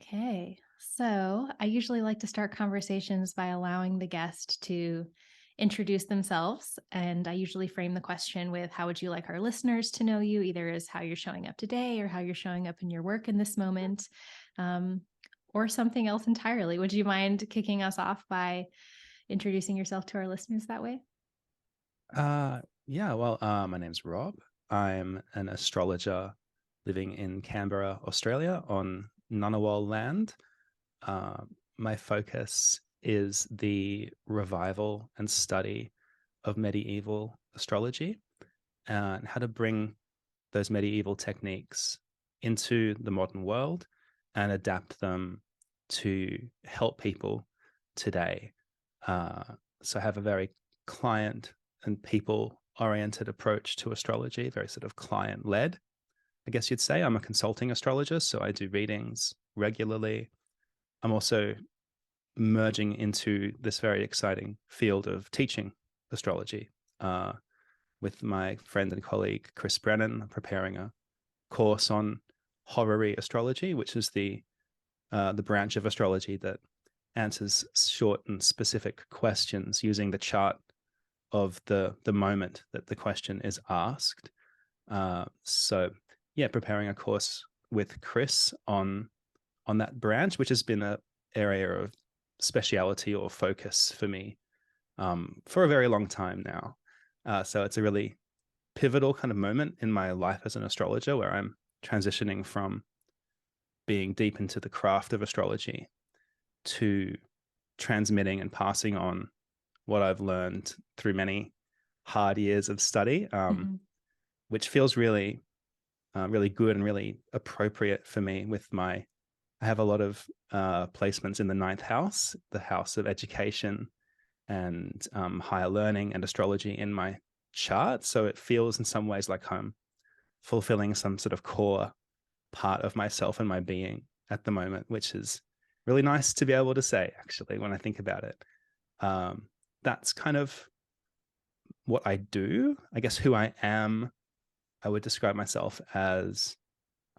Okay. So I usually like to start conversations by allowing the guest to introduce themselves. And I usually frame the question with, how would you like our listeners to know you, either as how you're showing up today or how you're showing up in your work in this moment, um, or something else entirely. Would you mind kicking us off by introducing yourself to our listeners that way? My name's Rob. I'm an astrologer living in Canberra, Australia, on Ngunnawal land. Uh, my focus is the revival and study of medieval astrology and how to bring those medieval techniques into the modern world and adapt them to help people today. Uh, so I have a very client and people oriented approach to astrology, very sort of client led. I guess you'd say I'm a consulting astrologer, so I do readings regularly. I'm also merging into this very exciting field of teaching astrology with my friend and colleague Chris Brennan, preparing a course on horary astrology, which is the branch of astrology that answers short and specific questions using the chart of the moment that the question is asked. So preparing a course with Chris on that branch, which has been a area of speciality or focus for me for a very long time now. So it's a really pivotal kind of moment in my life as an astrologer where I'm transitioning from being deep into the craft of astrology to transmitting and passing on what I've learned through many hard years of study, Mhm. which feels really good and really appropriate for me with my. I have a lot of placements in the ninth house, the house of education and higher learning and astrology in my chart. So it feels in some ways like I'm fulfilling some sort of core part of myself and my being at the moment, which is really nice to be able to say, actually, when I think about it. Um, that's kind of what I do. I guess who I am, I would describe myself as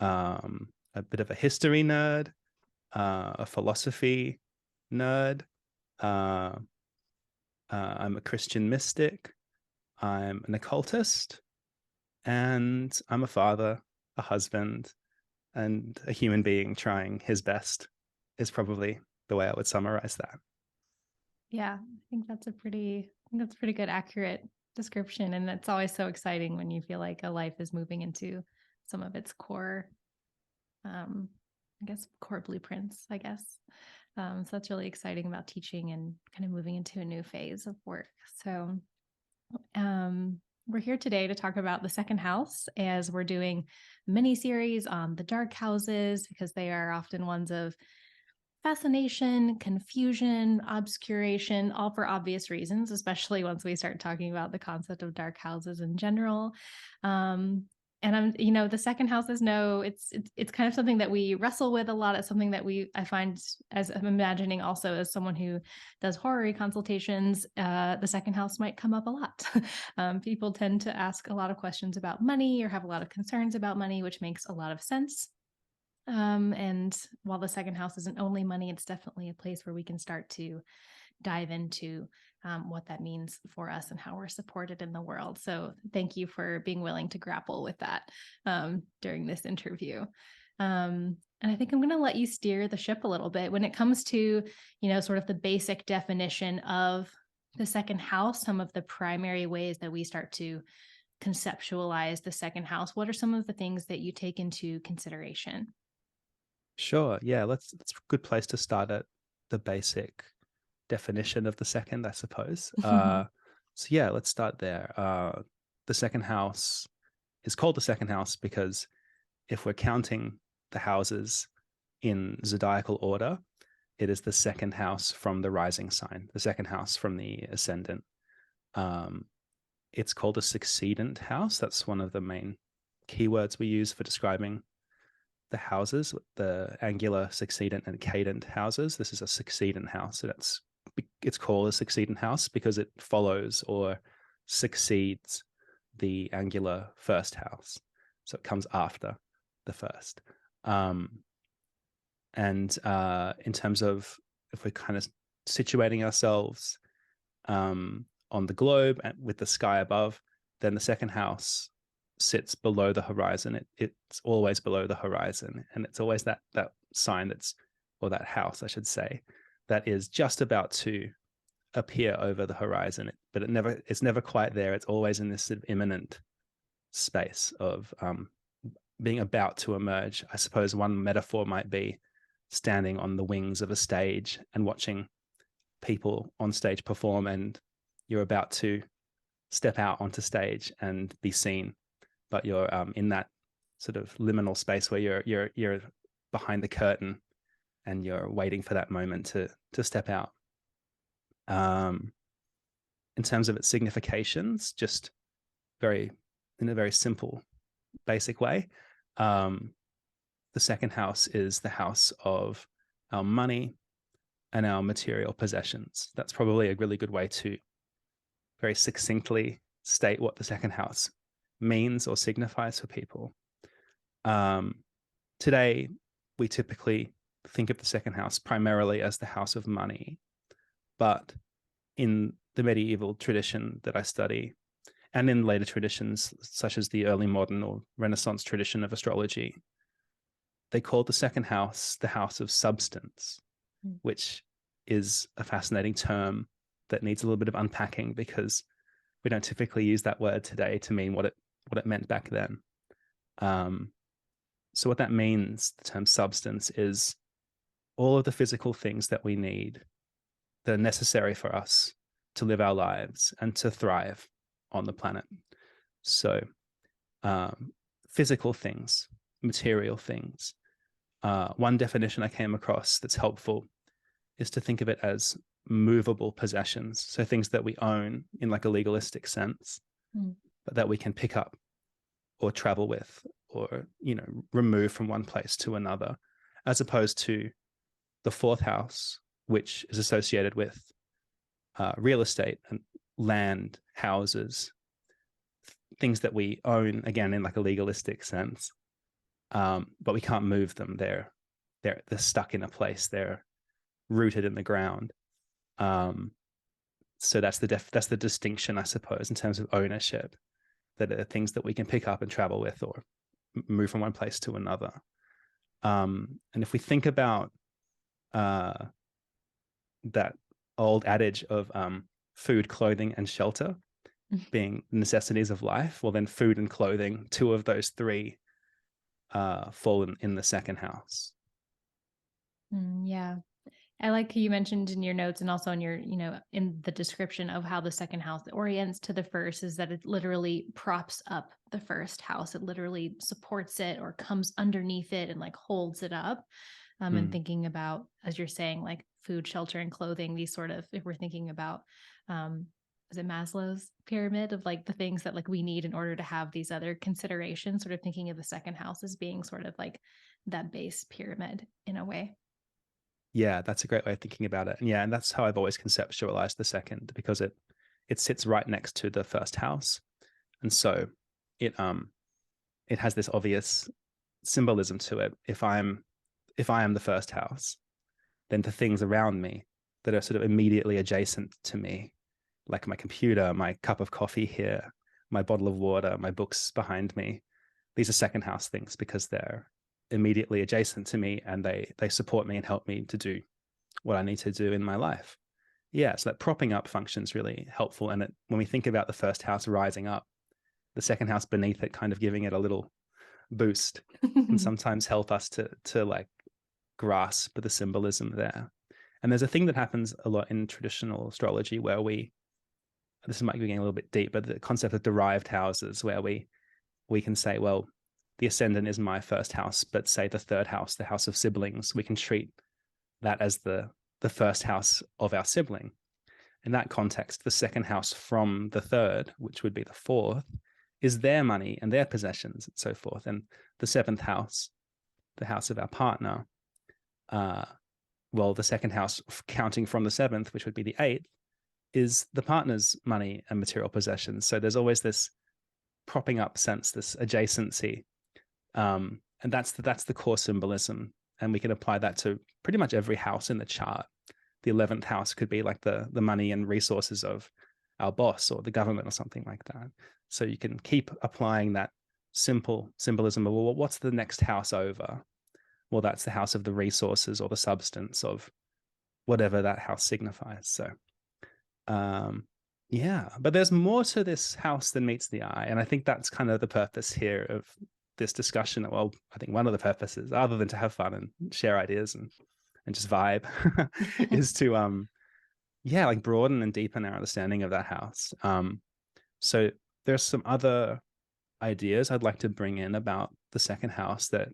a bit of a history nerd, a philosophy nerd. Uh, I'm a Christian mystic. I'm an occultist, and I'm a father, a husband, and a human being trying his best. Is probably the way I would summarize that. Yeah, I think that's a pretty good, accurate description. And it's always so exciting when you feel like a life is moving into some of its core, um, I guess, core blueprints, I guess. So that's really exciting about teaching and kind of moving into a new phase of work. So um, we're here today to talk about the second house, as we're doing a mini series on the dark houses because they are often ones of fascination, confusion, obscuration, all for obvious reasons, especially once we start talking about the concept of dark houses in general. Um, and the second house is it's kind of something that we wrestle with a lot. It's something that I find, as I'm imagining also as someone who does horary consultations, the second house might come up a lot. People tend to ask a lot of questions about money or have a lot of concerns about money, which makes a lot of sense. And while the second house isn't only money, it's definitely a place where we can start to dive into what that means for us and how we're supported in the world. So, thank you for being willing to grapple with that during this interview. And I think I'm going to let you steer the ship a little bit when it comes to, sort of the basic definition of the second house, some of the primary ways that we start to conceptualize the second house. What are some of the things that you take into consideration? Sure. Yeah, that's a good place to start at the basic definition of the second, I suppose. So let's start there. The second house is called the second house because if we're counting the houses in zodiacal order, it is the second house from the rising sign, the second house from the ascendant. Um, it's called a succedent house. That's one of the main keywords we use for describing the houses, the angular, succedent, and cadent houses. This is a succedent house. So it's called a succedent house because it follows or succeeds the angular first house. So it comes after the first. Um, And in terms of if we're kind of situating ourselves on the globe and with the sky above, then the second house sits below the horizon. It's always below the horizon, and it's always that sign that's, or that house, I should say, that is just about to appear over the horizon, but it's never quite there. It's always in this sort of imminent space of being about to emerge. I suppose one metaphor might be standing on the wings of a stage and watching people on stage perform, and you're about to step out onto stage and be seen, but you're in that sort of liminal space where you're behind the curtain and you're waiting for that moment to step out. In terms of its significations, just in a very simple, basic way, the second house is the house of our money and our material possessions. That's probably a really good way to very succinctly state what the second house means or signifies for people. Today, we typically think of the second house primarily as the house of money, but in the medieval tradition that I study, and in later traditions such as the early modern or Renaissance tradition of astrology, they called the second house the house of substance, which is a fascinating term that needs a little bit of unpacking, because we don't typically use that word today to mean what it meant back then. So what that means, the term substance, is all of the physical things that we need that are necessary for us to live our lives and to thrive on the planet. So physical things, material things. One definition I came across that's helpful is to think of it as movable possessions. So things that we own in like a legalistic sense, but that we can pick up or travel with, or, remove from one place to another, as opposed to the fourth house, which is associated with real estate and land, houses, things that we own, again, in like a legalistic sense, but we can't move them. They're stuck in a place. They're rooted in the ground. So that's the distinction, I suppose, in terms of ownership, that are things that we can pick up and travel with or move from one place to another. And if we think about that old adage of food, clothing, and shelter being necessities of life, well, then food and clothing, two of those three fall in the second house. Yeah. I like you mentioned in your notes and also in your, in the description of how the second house orients to the first, is that it literally props up the first house. It literally supports it or comes underneath it and like holds it up. And thinking about, as you're saying, like food, shelter, and clothing, these sort of, if we're thinking about, is it Maslow's pyramid of like the things that like we need in order to have these other considerations, sort of thinking of the second house as being sort of like that base pyramid in a way. Yeah, that's a great way of thinking about it. And that's how I've always conceptualized the second, because it sits right next to the first house. And so it has this obvious symbolism to it. If I am the first house, then the things around me that are sort of immediately adjacent to me, like my computer, my cup of coffee here, my bottle of water, my books behind me, these are second house things because they're immediately adjacent to me and they support me and help me to do what I need to do in my life. Yeah, so that propping up function is really helpful. And when we think about the first house rising up, the second house beneath it kind of giving it a little boost can sometimes help us to like grasp the symbolism there. And there's a thing that happens a lot in traditional astrology where this might be getting a little bit deep, but the concept of derived houses, where we can say, well, the ascendant is my first house, but say the third house, the house of siblings, we can treat that as the first house of our sibling. In that context, the second house from the third, which would be the fourth, is their money and their possessions and so forth. And the seventh house, the house of our partner, well, the second house counting from the seventh, which would be the eighth, is the partner's money and material possessions. So there's always this propping up sense, this adjacency. And that's the core symbolism. and we can apply that to pretty much every house in the chart. The 11th house could be like the money and resources of our boss or the government or something like that. So you can keep applying that simple symbolism of, well, what's the next house over? Well, that's the house of the resources or the substance of whatever that house signifies. So yeah, but there's more to this house than meets the eye. And I think that's kind of the purpose here of this discussion. Well, I think one of the purposes, other than to have fun and share ideas and just vibe, is to yeah, like broaden and deepen our understanding of that house. So there's some other ideas I'd like to bring in about the second house that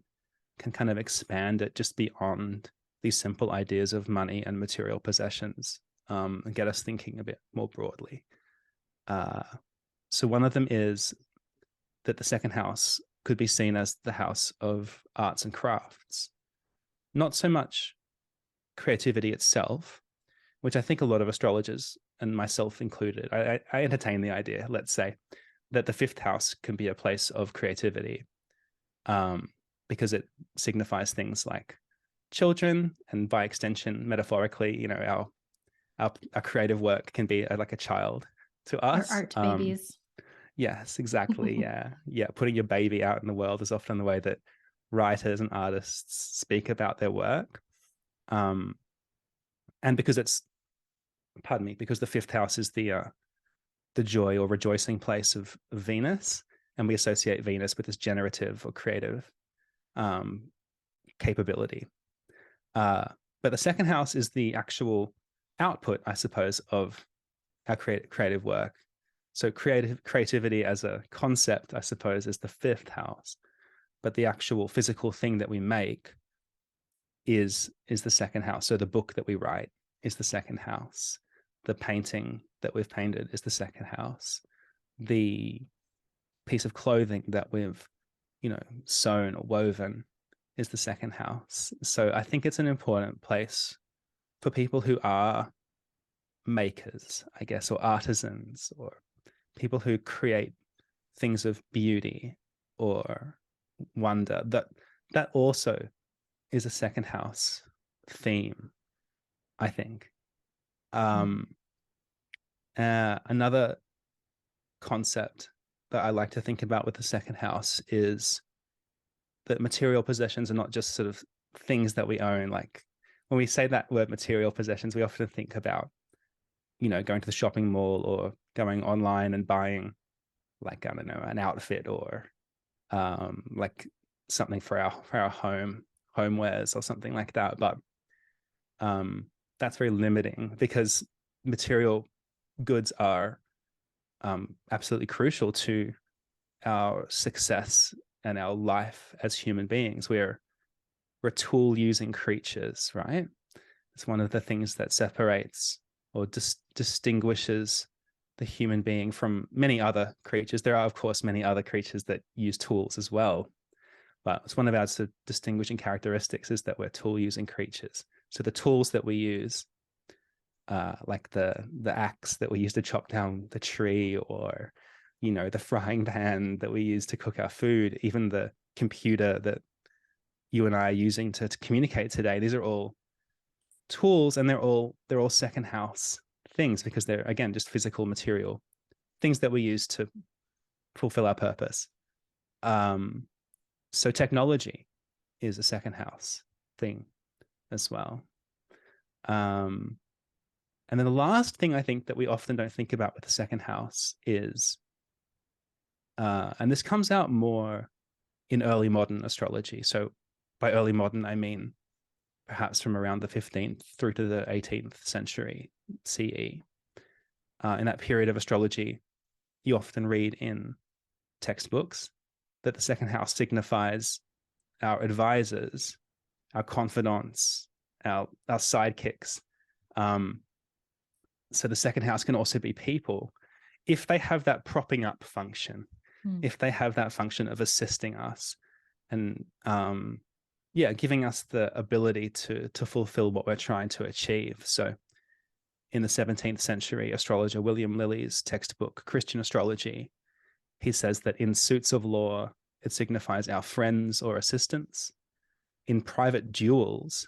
can kind of expand it just beyond these simple ideas of money and material possessions, and get us thinking a bit more broadly. So one of them is that the second house could be seen as the house of arts and crafts, not so much creativity itself, which I think a lot of astrologers, and myself included, I entertain the idea, let's say, that the fifth house can be a place of creativity, because it signifies things like children, and by extension, metaphorically, you know, our creative work can be like a child to us. Our art babies. Yes, exactly. Yeah. Putting your baby out in the world is often the way that writers and artists speak about their work. And because because the fifth house is the joy or rejoicing place of Venus, and we associate Venus with this generative or creative capability. But the second house is the actual output, I suppose, of our creative work. So creativity as a concept, I suppose, is the fifth house, but the actual physical thing that we make is the second house. So the book that we write is the second house. The painting that we've painted is the second house. The piece of clothing that we've, you know, sewn or woven is the second house. So I think it's an important place for people who are makers, I guess, or artisans, or people who create things of beauty or wonder. That also is a second house theme, I think. Another concept that I like to think about with the second house is that material possessions are not just sort of things that we own. Like when we say that word material possessions, we often think about, you know, going to the shopping mall or going online and buying, like, I don't know, an outfit or like something for our homewares or something like that. But that's very limiting, because material goods are absolutely crucial to our success and our life as human beings. We're tool using creatures, right? It's one of the things that separates or distinguishes the human being from many other creatures. There are, of course, many other creatures that use tools as well, but it's one of our distinguishing characteristics is that we're tool using creatures. So the tools that we use, like the axe that we use to chop down the tree, or, you know, the frying pan that we use to cook our food, even the computer that you and I are using to communicate today, these are all tools, and they're all second house things, because they're, again, just physical material things that we use to fulfill our purpose. So technology is a second house thing as well. And then the last thing I think that we often don't think about with the second house is, and this comes out more in early modern astrology. So by early modern, I mean perhaps from around the 15th through to the 18th century CE. In that period of astrology, you often read in textbooks that the second house signifies our advisors, our confidants, our sidekicks. So the second house can also be people, if they have that propping up function, if they have that function of assisting us and giving us the ability to fulfill what we're trying to achieve. So in the 17th century astrologer William Lilly's textbook, Christian Astrology, he says that in suits of law, it signifies our friends or assistants. in private duels,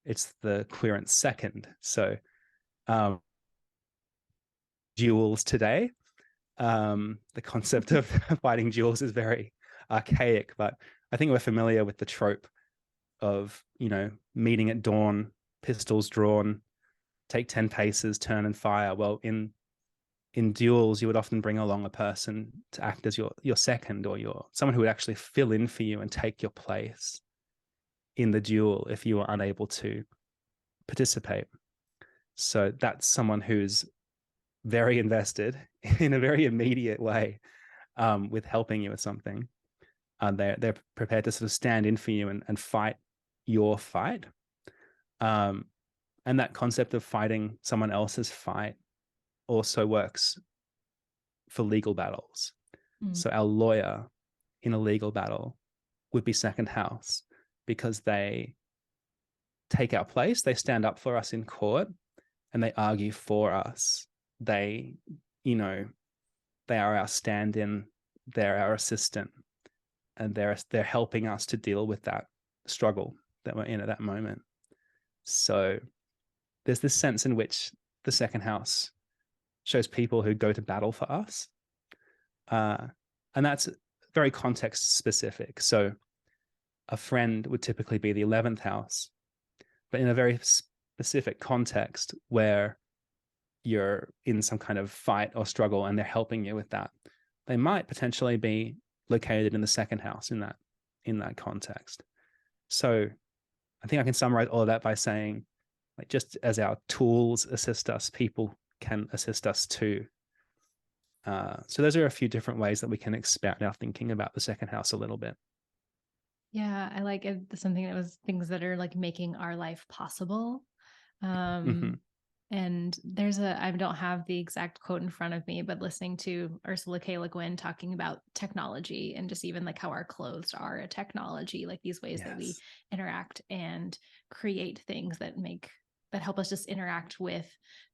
it's the querent second. So duels today, the concept of fighting duels is very archaic, but I think we're familiar with the trope of, meeting at dawn, pistols drawn, take 10 paces, turn and fire. Well, in duels, you would often bring along a person to act as your second, or someone who would actually fill in for you and take your place in the duel if you were unable to participate. So that's someone who's very invested in a very immediate way, with helping you with something. They're prepared to sort of stand in for you and fight your fight. And that concept of fighting someone else's fight also works for legal battles. So our lawyer in a legal battle would be second house, because they take our place, they stand up for us in court, and they argue for us. They are our stand-in, they're our assistant, and they're helping us to deal with that struggle that we're in at that moment. So there's this sense in which the second house shows people who go to battle for us. And that's very context specific. So a friend would typically be the 11th house, but in a very specific context where you're in some kind of fight or struggle and they're helping you with that, they might potentially be located in the second house in that context. So I think I can summarize all of that by saying, like, just as our tools assist us, people can assist us too. So those are a few different ways that we can expand our thinking about the second house a little bit. Yeah, I like it. Something that was things that are like making our life possible. And I don't have the exact quote in front of me, but listening to Ursula K. Le Guin talking about technology and just even like how our clothes are a technology, like these ways that we interact and create things that help us just interact with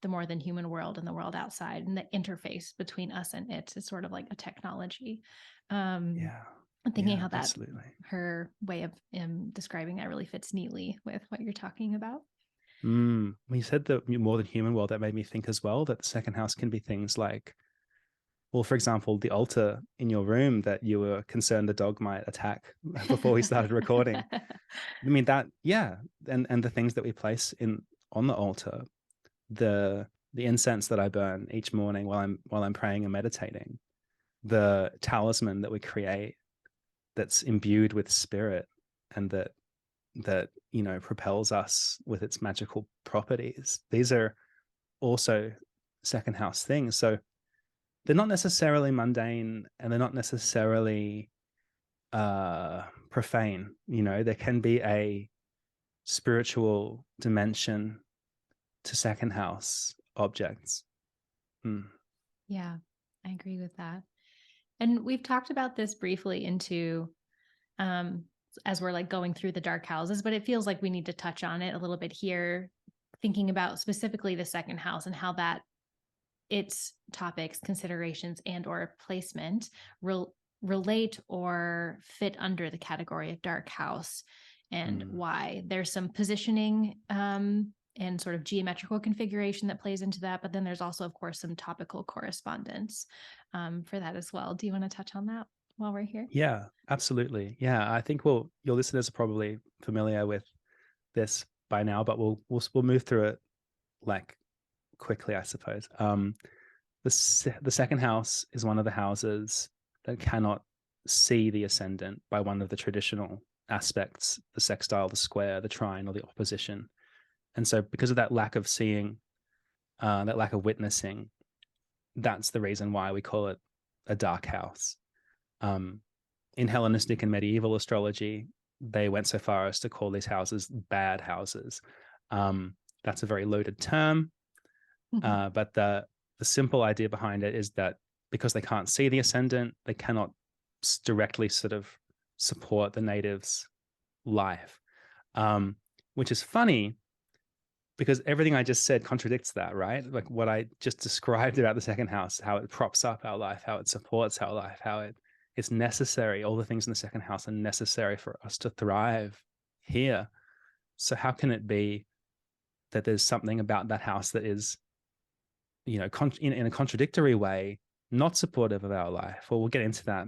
the more than human world and the world outside, and the interface between us and it is sort of like a technology. I'm thinking how that absolutely. Her way of describing that really fits neatly with what you're talking about. When you said the more than human world, that made me think as well that the second house can be things like, well, for example, the altar in your room that you were concerned the dog might attack before we started recording. I mean, that, and the things that we place on the altar, the incense that I burn each morning while I'm praying and meditating, the talisman that we create that's imbued with spirit and that propels us with its magical properties. These are also second house things. So they're not necessarily mundane, and they're not necessarily profane. There can be a spiritual dimension to second house objects. Yeah, I agree with that. And we've talked about this briefly into as we're like going through the dark houses, but it feels like we need to touch on it a little bit here, thinking about specifically the second house and how that its topics, considerations, and or placement relate or fit under the category of dark house, and why. There's some positioning and sort of geometrical configuration that plays into that, but then there's also, of course, some topical correspondence for that as well. Do you want to touch on that while we're here? Yeah, absolutely. Yeah, I think your listeners are probably familiar with this by now, but we'll move through it like quickly, I suppose. The second house is one of the houses that cannot see the ascendant by one of the traditional aspects: the sextile, the square, the trine, or the opposition. And so because of that lack of seeing, that lack of witnessing, that's the reason why we call it a dark house. In Hellenistic and medieval astrology, they went so far as to call these houses bad houses. That's a very loaded term, but the simple idea behind it is that because they can't see the ascendant, they cannot directly sort of support the native's life, which is funny because everything I just said contradicts that, right? Like what I just described about the second house, how it props up our life, how it supports our life, how it's necessary. All the things in the second house are necessary for us to thrive here. So how can it be that there's something about that house that is, you know, in a contradictory way, not supportive of our life? Well, we'll get into that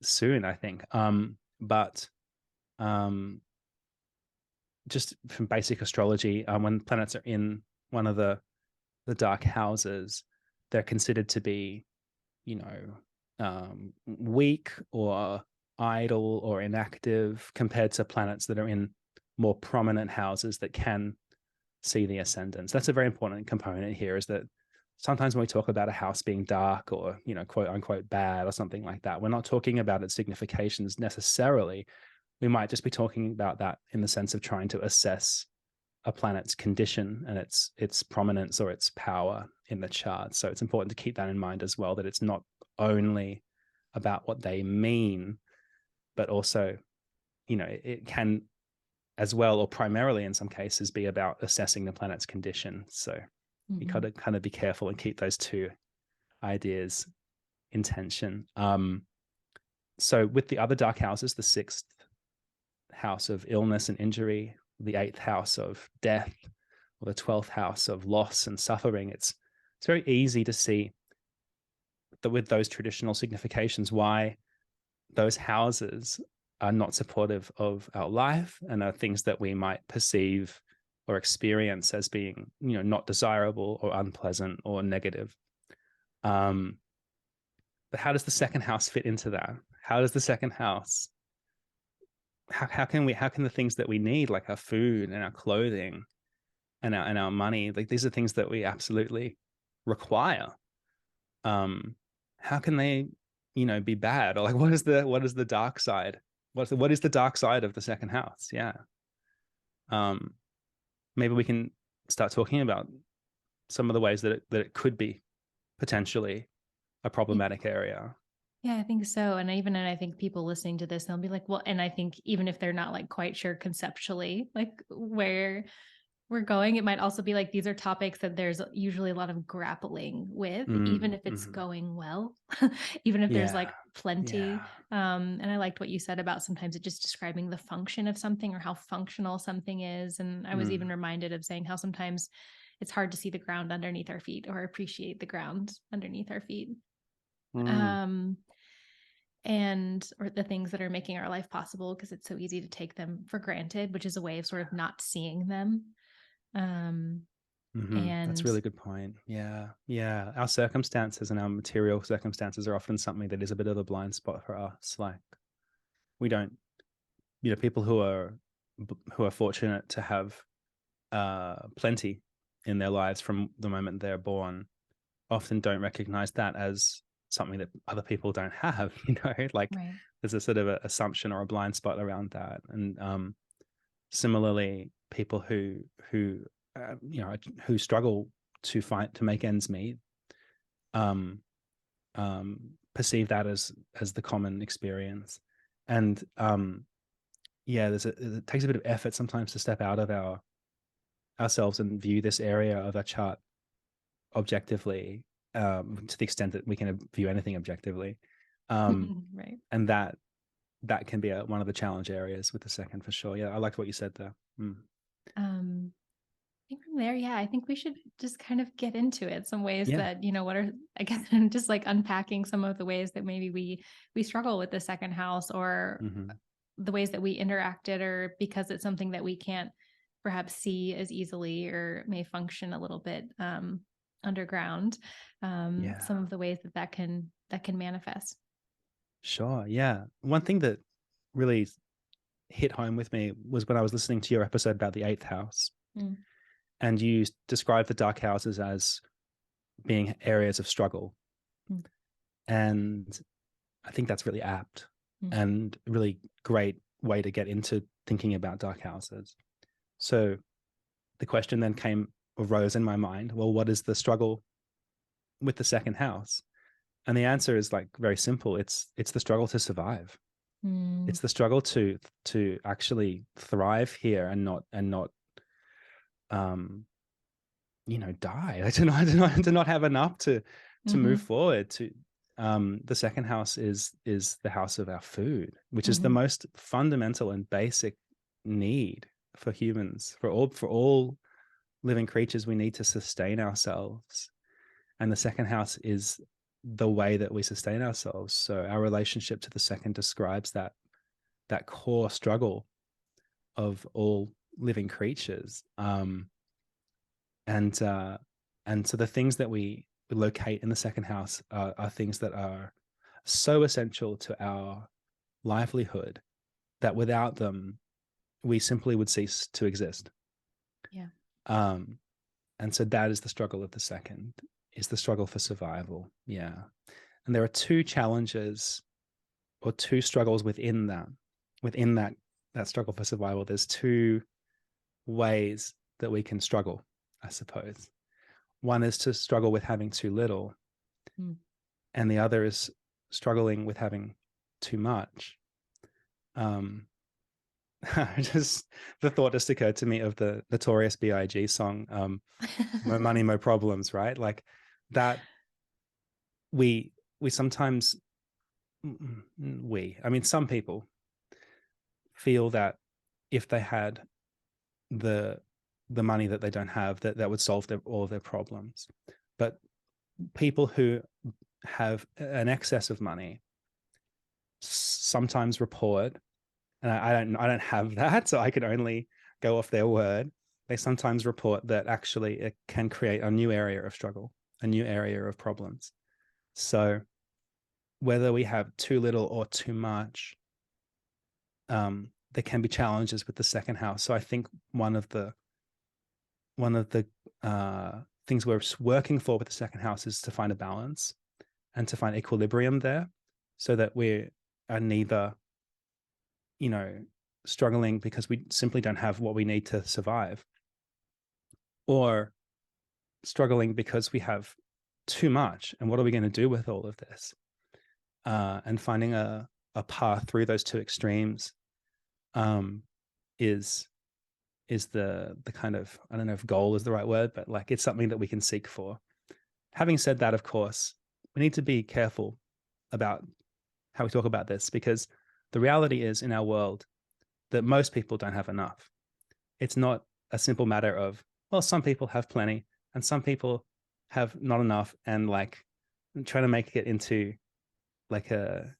soon, I think. But just from basic astrology, when planets are in one of the dark houses, they're considered to be, you know, weak or idle or inactive compared to planets that are in more prominent houses that can see the ascendants. That's a very important component here, is that sometimes when we talk about a house being dark or, you know, quote unquote bad or something like that, we're not talking about its significations necessarily. We might just be talking about that in the sense of trying to assess a planet's condition and its prominence or its power in the chart. So it's important to keep that in mind as well, that it's not only about what they mean, but also, you know, it can as well, or primarily in some cases, be about assessing the planet's condition. So you got to kind of be careful and keep those two ideas in tension. So with the other dark houses, the 6th house of illness and injury, the 8th house of death, or the 12th house of loss and suffering, it's very easy to see that with those traditional significations, why those houses are not supportive of our life and are things that we might perceive or experience as being, you know, not desirable or unpleasant or negative. But how does the 2nd house fit into that? How does the 2nd house, how can the things that we need, like our food and our clothing and our money, like these are things that we absolutely require. How can they, you know, be bad? Or like, what is the dark side? What is the dark side of the 2nd house? Yeah. Maybe we can start talking about some of the ways that it could be potentially a problematic area. Yeah, I think so. And I think people listening to this, they'll be like, well, and I think even if they're not like quite sure conceptually, like where we're going, it might also be like, these are topics that there's usually a lot of grappling with, even if it's going well, even if there's like plenty. And I liked what you said about sometimes it just describing the function of something or how functional something is. And I was even reminded of saying how sometimes it's hard to see the ground underneath our feet or appreciate the ground underneath our feet. And or the things that are making our life possible, because it's so easy to take them for granted, which is a way of sort of not seeing them. And that's a really good point. Yeah, our circumstances and our material circumstances are often something that is a bit of a blind spot for us. Like, we don't, you know, people who are fortunate to have plenty in their lives from the moment they're born often don't recognize that as something that other people don't have, you know, like there's a sort of an assumption or a blind spot around that. And similarly, people who you know, who struggle to make ends meet, perceive that as the common experience. And yeah, it takes a bit of effort sometimes to step out of ourselves and view this area of our chart objectively, to the extent that we can view anything objectively. And that can be one of the challenge areas with the 2nd, for sure. Yeah, I liked what you said there. I think from there, I think we should just kind of get into it. Some ways that, you know, what are, I guess, just like unpacking some of the ways that maybe we struggle with the 2nd house, or the ways that we interacted, or because it's something that we can't perhaps see as easily or may function a little bit underground. Some of the ways that can manifest. Sure. Yeah. One thing that really hit home with me was when I was listening to your episode about the 8th house. And you described the dark houses as being areas of struggle. And I think that's really apt and really great way to get into thinking about dark houses. So the question then arose in my mind, well, what is the struggle with the 2nd house? And the answer is like very simple. It's the struggle to survive. It's the struggle to actually thrive here and not you know, die. To not have enough to move forward. To the 2nd house is the house of our food, which is the most fundamental and basic need for humans, for all living creatures. We need to sustain ourselves, and the second house is the way that we sustain ourselves. So our relationship to the second describes that core struggle of all living creatures. And so the things that we locate in the second house are things that are so essential to our livelihood that without them we simply would cease to exist. Yeah. And so that is the struggle of the second, is the struggle for survival. Yeah. And there are two challenges or two struggles within that struggle for survival. There's two ways that we can struggle, I suppose. One is to struggle with having too little, and the other is struggling with having too much. Just the thought just occurred to me of the Notorious B.I.G. song, "Mo Money, Mo Problems," right? Like that. We sometimes some people feel that if they had the money that they don't have, that would solve all of their problems. But people who have an excess of money sometimes report, and I don't have that, so I can only go off their word. They sometimes report that actually it can create a new area of struggle, a new area of problems. So whether we have too little or too much, there can be challenges with the second house. So I think one of the things we're working for with the second house is to find a balance and to find equilibrium there, so that we are neither, struggling because we simply don't have what we need to survive, or struggling because we have too much. And what are we going to do with all of this? And finding a path through those two extremes is the kind of, I don't know if goal is the right word, but like it's something that we can seek for. Having said that, of course, we need to be careful about how we talk about this, because the reality is in our world that most people don't have enough. It's not a simple matter of, well, some people have plenty and some people have not enough, and like trying to make it into like a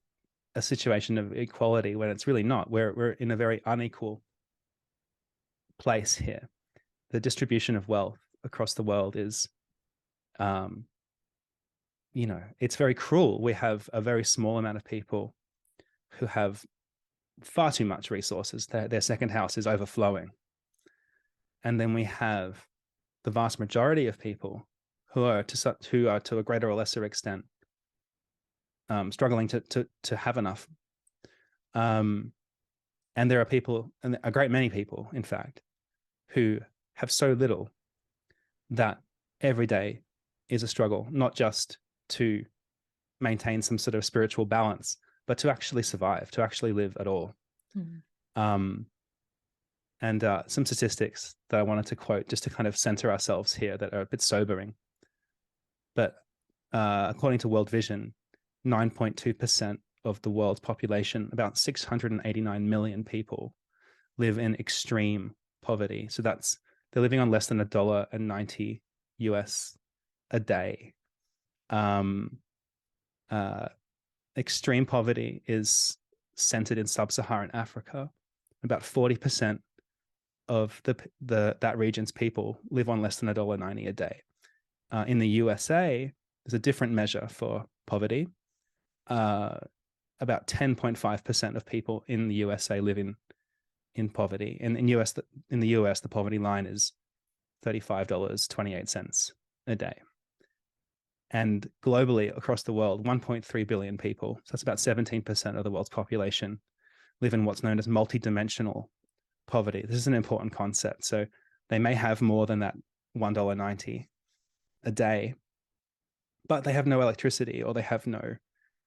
situation of equality when it's really not. We're in a very unequal place here. The distribution of wealth across the world is, it's very cruel. We have a very small amount of people who have far too much resources. Their second house is overflowing. And then we have the vast majority of people who are to a greater or lesser extent struggling to have enough. And there are people, and a great many people, in fact, who have so little that every day is a struggle, not just to maintain some sort of spiritual balance, but to actually survive, to actually live at all. And some statistics that I wanted to quote just to kind of center ourselves here that are a bit sobering. But according to World Vision, 9.2% of the world's population, about 689 million people, live in extreme poverty. So they're living on less than $1.90 US a day. Extreme poverty is centered in sub-Saharan Africa. About 40% of that region's people live on less than $1.90 a day. In the USA, there's a different measure for poverty. About 10.5% of people in the USA live in poverty. And in the US, the poverty line is $35.28 a day. And globally, across the world, 1.3 billion people, so that's about 17% of the world's population, live in what's known as multidimensional poverty. This is an important concept. So they may have more than that $1.90 a day, but they have no electricity, or they have no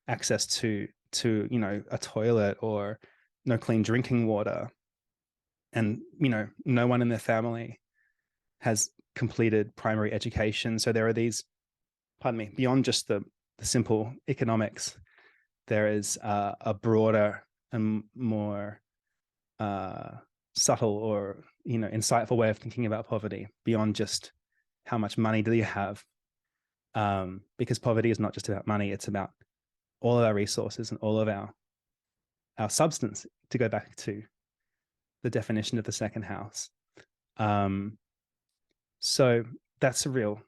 access to a toilet, or no clean drinking water. And, no one in their family has completed primary education. So there are these, beyond just the simple economics, there is a broader and more subtle or, insightful way of thinking about poverty beyond just how much money do you have. Because poverty is not just about money, it's about all of our resources and all of our substance, to go back to the definition of the second house. So that's a real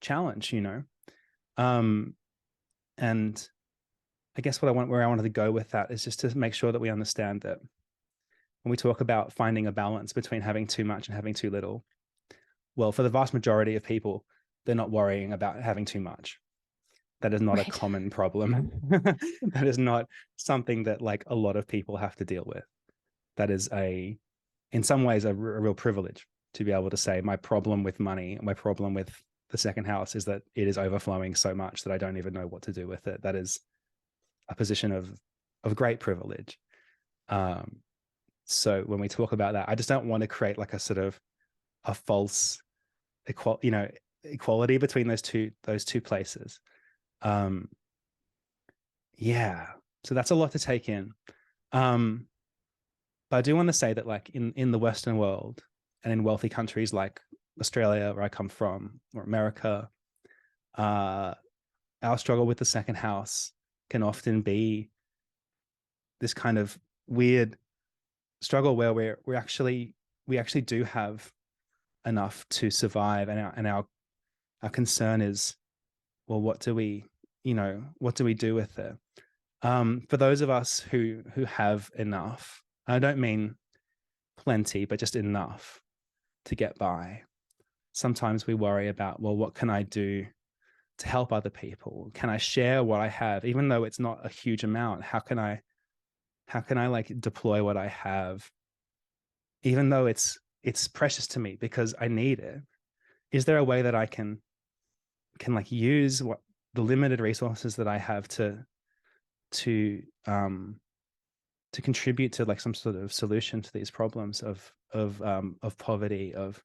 challenge, and I guess where I wanted to go with that is just to make sure that we understand that when we talk about finding a balance between having too much and having too little, well, for the vast majority of people, they're not worrying about having too much. That is not a common problem. That is not something that like a lot of people have to deal with. That is in some ways, a real privilege to be able to say, my problem with money, my problem with the second house is that it is overflowing so much that I don't even know what to do with it. That is a position of great privilege. So when we talk about that, I just don't want to create like a sort of a false equality between those two places. Yeah, so that's a lot to take in. But I do want to say that like in the Western world and in wealthy countries like Australia, where I come from, or America, our struggle with the second house can often be this kind of weird struggle where we actually do have enough to survive, and our concern is, well, what do we do with it? For those of us who have enough, I don't mean plenty, but just enough to get by. Sometimes we worry about, well, what can I do to help other people? Can I share what I have, even though it's not a huge amount? How can I like deploy what I have, even though it's precious to me because I need it? Is there a way that I can like use what the limited resources that I have to contribute to like some sort of solution to these problems of poverty, of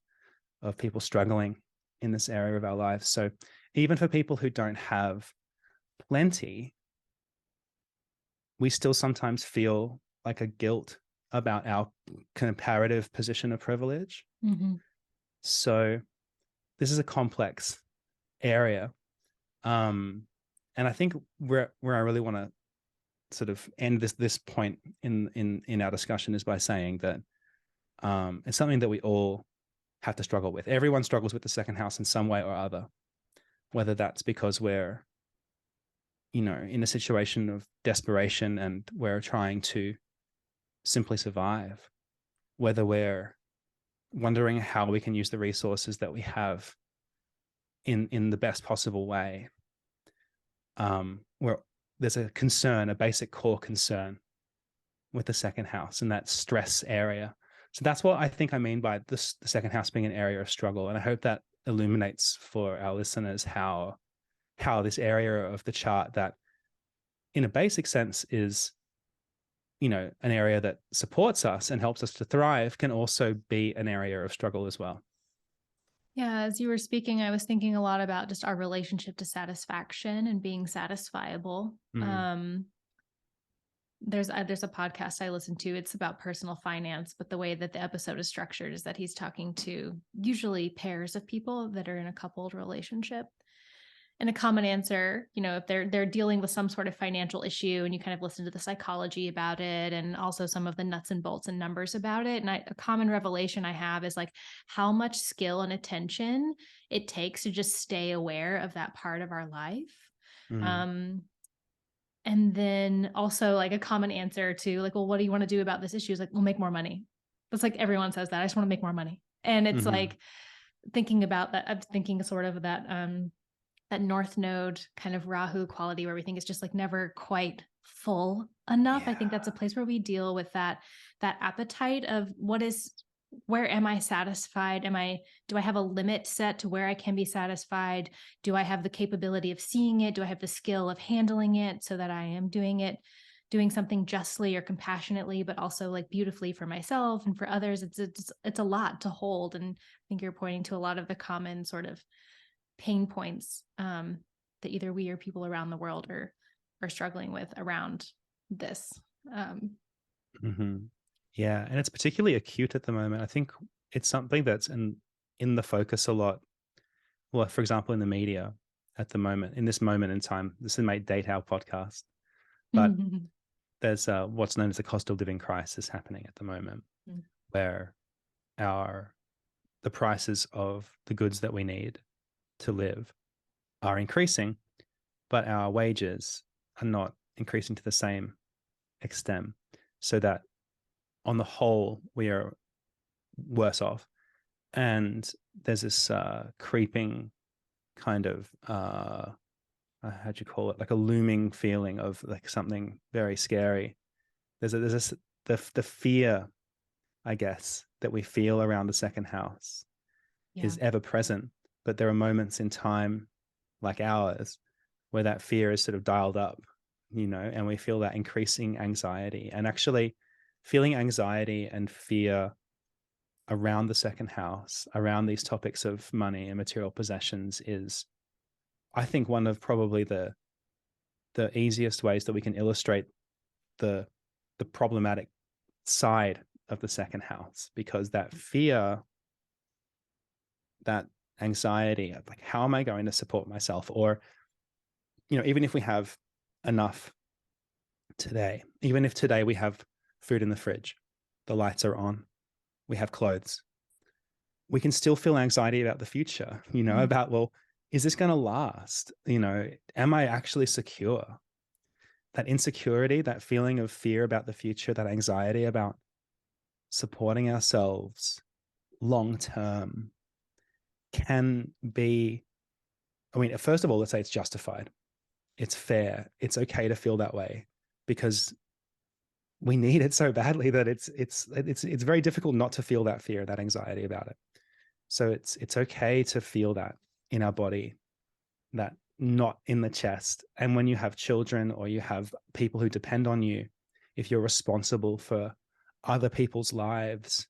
people struggling in this area of our lives? So even for people who don't have plenty, we still sometimes feel like a guilt about our comparative position of privilege. Mm-hmm. So this is a complex area. And I think where I really want to sort of end this point in our discussion is by saying that it's something that we all have to struggle with. Everyone struggles with the second house in some way or other, whether that's because we're in a situation of desperation and we're trying to simply survive, whether we're wondering how we can use the resources that we have in the best possible way. Where there's a concern, a basic core concern with the second house and that stress area. So that's what I think I mean by the second house being an area of struggle. And I hope that illuminates for our listeners how this area of the chart that in a basic sense is, an area that supports us and helps us to thrive, can also be an area of struggle as well. Yeah, as you were speaking, I was thinking a lot about just our relationship to satisfaction and being satisfiable. There's a podcast I listen to. It's about personal finance, but the way that the episode is structured is that he's talking to usually pairs of people that are in a coupled relationship. And a common answer, if they're dealing with some sort of financial issue, and you kind of listen to the psychology about it and also some of the nuts and bolts and numbers about it. And a common revelation I have is like how much skill and attention it takes to just stay aware of that part of our life. And then also like a common answer to like, well, what do you want to do about this issue? Is like, we'll make more money. That's like everyone says that. I just want to make more money. And it's like thinking about that. I'm thinking sort of that North Node kind of Rahu quality where we think it's just like never quite full enough. Yeah. I think that's a place where we deal with that appetite of where am I satisfied? Do I have a limit set to where I can be satisfied? Do I have the capability of seeing it? Do I have the skill of handling it so that I am doing something justly or compassionately, but also like beautifully for myself and for others? It's a lot to hold. And I think you're pointing to a lot of the common sort of pain points that either we or people around the world are struggling with around this. Yeah, and it's particularly acute at the moment. I think it's something that's in the focus a lot. Well, for example, in the media at the moment, in this moment in time, this might date our podcast, but there's what's known as the cost of living crisis happening at the moment, where the prices of the goods that we need to live are increasing, but our wages are not increasing to the same extent, so that on the whole we are worse off. And there's this creeping kind of how'd you call it, like a looming feeling of like something very scary. The fear, I guess, that we feel around the second house is ever present, but there are moments in time like ours where that fear is sort of dialed up, and we feel that increasing anxiety. And actually feeling anxiety and fear around the second house, around these topics of money and material possessions, is, I think, one of probably the easiest ways that we can illustrate the problematic side of the second house. Because that fear, that anxiety of like, how am I going to support myself? Or, even if we have enough today, even if today we have food in the fridge, the lights are on, we have clothes, we can still feel anxiety about the future, about, well, is this going to last? Am I actually secure? That insecurity, that feeling of fear about the future, that anxiety about supporting ourselves long term can be, I mean, first of all, let's say it's justified. It's fair. It's okay to feel that way, because we need it so badly that it's very difficult not to feel that fear, that anxiety about it. So it's okay to feel that in our body, that not in the chest. And when you have children or you have people who depend on you, if you're responsible for other people's lives,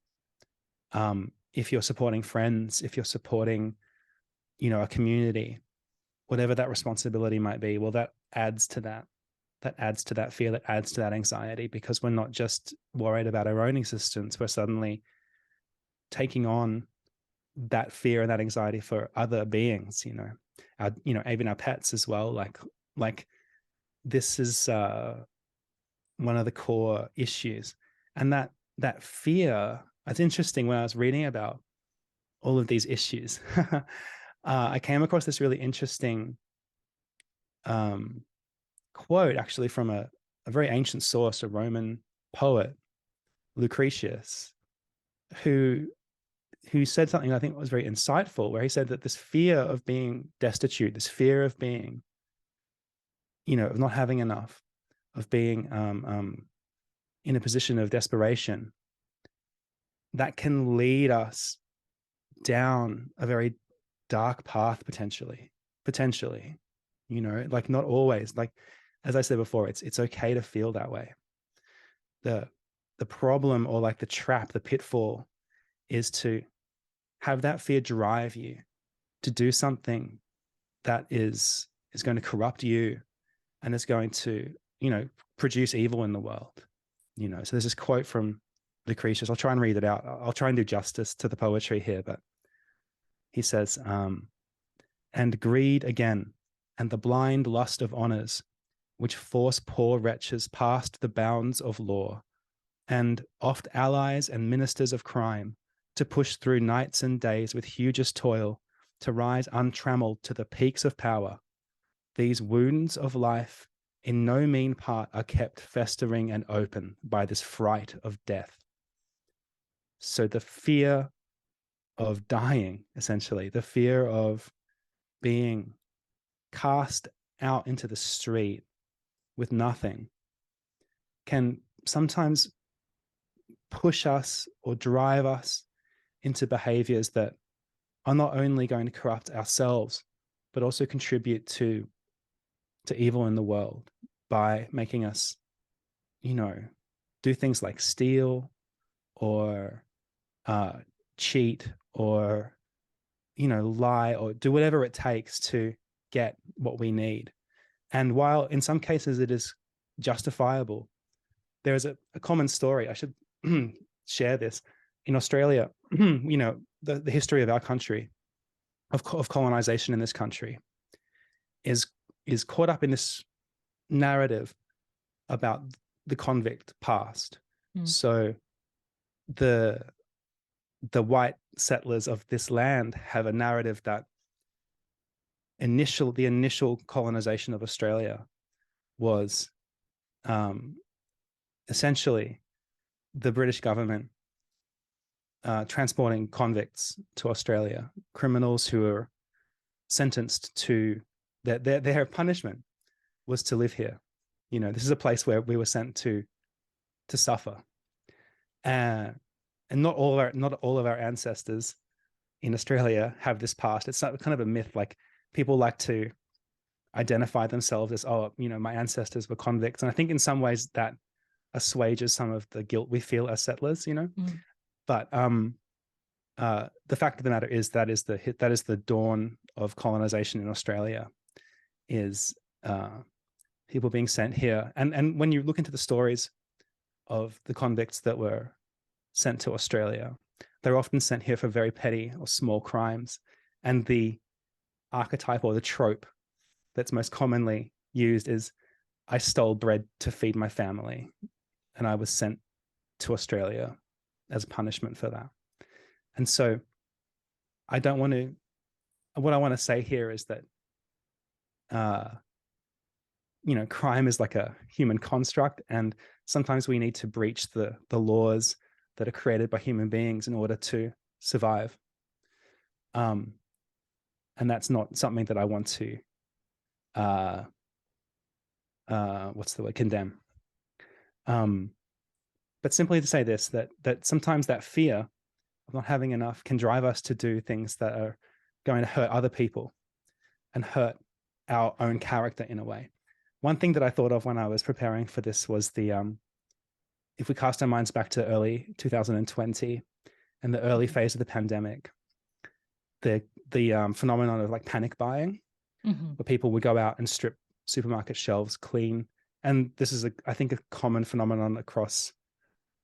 if you're supporting friends, if you're supporting, a community, whatever that responsibility might be, well, that adds to that. That adds to that fear, that adds to that anxiety, because we're not just worried about our own existence, we're suddenly taking on that fear and that anxiety for other beings, even our pets as well. Like this is one of the core issues. And that fear, it's interesting, when I was reading about all of these issues, I came across this really interesting quote, actually, from a very ancient source, a Roman poet, Lucretius, who said something I think was very insightful, where he said that this fear of being destitute, this fear of being, of not having enough, of being in a position of desperation, that can lead us down a very dark path, potentially, like not always. Like, as I said before, it's okay to feel that way. The problem, or like the trap, the pitfall, is to have that fear drive you to do something that is going to corrupt you and is going to, produce evil in the world. So there's this quote from Lucretius. I'll try and read it out. I'll try and do justice to the poetry here, but he says, and greed again, and the blind lust of honors, which force poor wretches past the bounds of law, and oft allies and ministers of crime, to push through nights and days with hugest toil, to rise untrammeled to the peaks of power. These wounds of life in no mean part are kept festering and open by this fright of death. So the fear of dying, essentially, the fear of being cast out into the street with nothing, can sometimes push us or drive us into behaviors that are not only going to corrupt ourselves, but also contribute to evil in the world, by making us, do things like steal or cheat or, lie, or do whatever it takes to get what we need. And while in some cases it is justifiable, there is a common story. I should share this. In Australia, the history of our country, of colonization in this country, is caught up in this narrative about the convict past. So the white settlers of this land have a narrative that the initial colonization of Australia was essentially the British government transporting convicts to Australia, criminals who were sentenced to their punishment was to live here. This is a place where we were sent to suffer. And not all of our ancestors in Australia have this past. It's kind of a myth. Like, people like to identify themselves as, my ancestors were convicts. And I think in some ways that assuages some of the guilt we feel as settlers, But the fact of the matter is that is the dawn of colonization in Australia, is people being sent here. And when you look into the stories of the convicts that were sent to Australia, they're often sent here for very petty or small crimes. And the archetype or the trope that's most commonly used is, I stole bread to feed my family, and I was sent to Australia as punishment for that. And so what I want to say here is that, crime is like a human construct, and sometimes we need to breach the laws that are created by human beings in order to survive. And that's not something that I want to, condemn. But simply to say this, that sometimes that fear of not having enough can drive us to do things that are going to hurt other people and hurt our own character in a way. One thing that I thought of when I was preparing for this was if we cast our minds back to early 2020 and the early phase of the pandemic, the phenomenon of like panic buying, where people would go out and strip supermarket shelves clean. And this is, I think, a common phenomenon across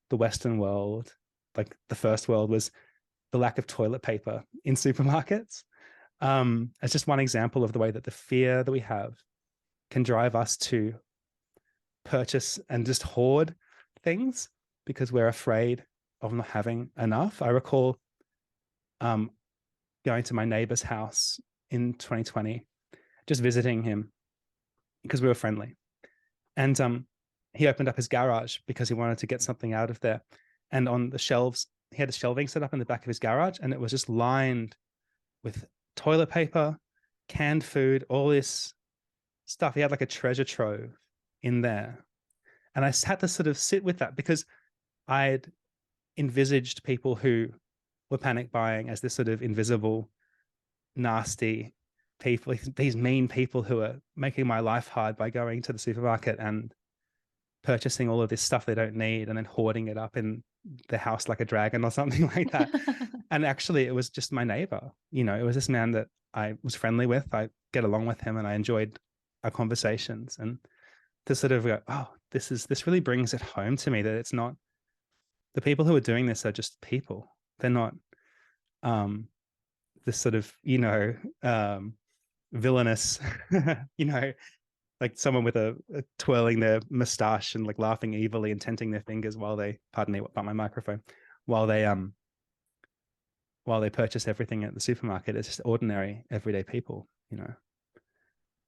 the Western world. Like, the first world was the lack of toilet paper in supermarkets. It's just one example of the way that the fear that we have can drive us to purchase and just hoard things because we're afraid of not having enough. I recall going to my neighbor's house in 2020, just visiting him because we were friendly. And he opened up his garage because he wanted to get something out of there. And on the shelves, he had a shelving set up in the back of his garage, and it was just lined with toilet paper, canned food, all this stuff. He had like a treasure trove in there. And I had to sort of sit with that, because I'd envisaged people who were panic buying as this sort of invisible, nasty people, these mean people who are making my life hard by going to the supermarket and purchasing all of this stuff they don't need and then hoarding it up in the house like a dragon or something like that. And actually, it was just my neighbor. It was this man that I was friendly with. I get along with him and I enjoyed our conversations. And to sort of go, oh, this really brings it home to me that it's not, the people who are doing this are just people. They're not this sort of, villainous, like someone with a twirling their mustache and like laughing evilly and tenting their fingers while they, pardon me about my microphone, while they purchase everything at the supermarket. It's just ordinary, everyday people,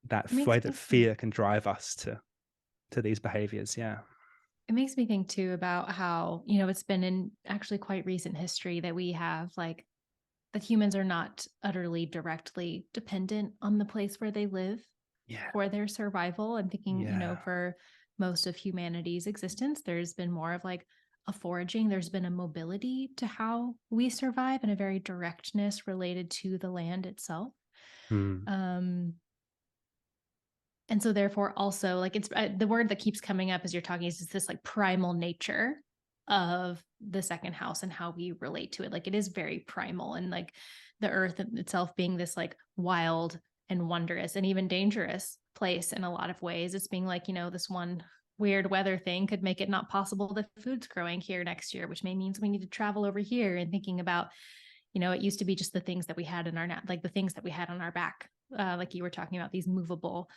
that way that fear can drive us to these behaviors. Yeah. It makes me think too about how, it's been in actually quite recent history that we have like that humans are not utterly directly dependent on the place where they live for their survival. I'm thinking, for most of humanity's existence, there's been more of like a foraging. There's been a mobility to how we survive and a very directness related to the land itself. And so therefore also like it's the word that keeps coming up as you're talking is this like primal nature of the second house and how we relate to it. Like, it is very primal, and like the earth itself being this like wild and wondrous and even dangerous place in a lot of ways. It's being like, this one weird weather thing could make it not possible that food's growing here next year, which may means we need to travel over here, and thinking about, it used to be just the things that we had in our, like the things that we had on our back, like you were talking about, these movable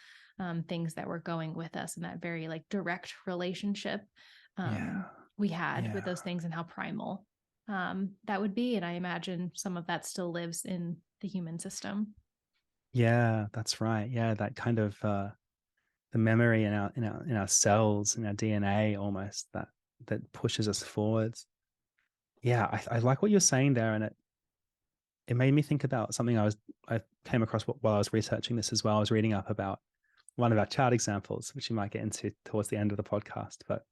things that were going with us, and that very like direct relationship we had with those things, and how primal that would be. And I imagine some of that still lives in the human system. Yeah, that's right. Yeah, that kind of the memory in our cells, in our DNA, almost that pushes us forwards. Yeah, I like what you're saying there, and it made me think about something I came across while I was researching this as well. I was reading up about one of our chart examples, which you might get into towards the end of the podcast, but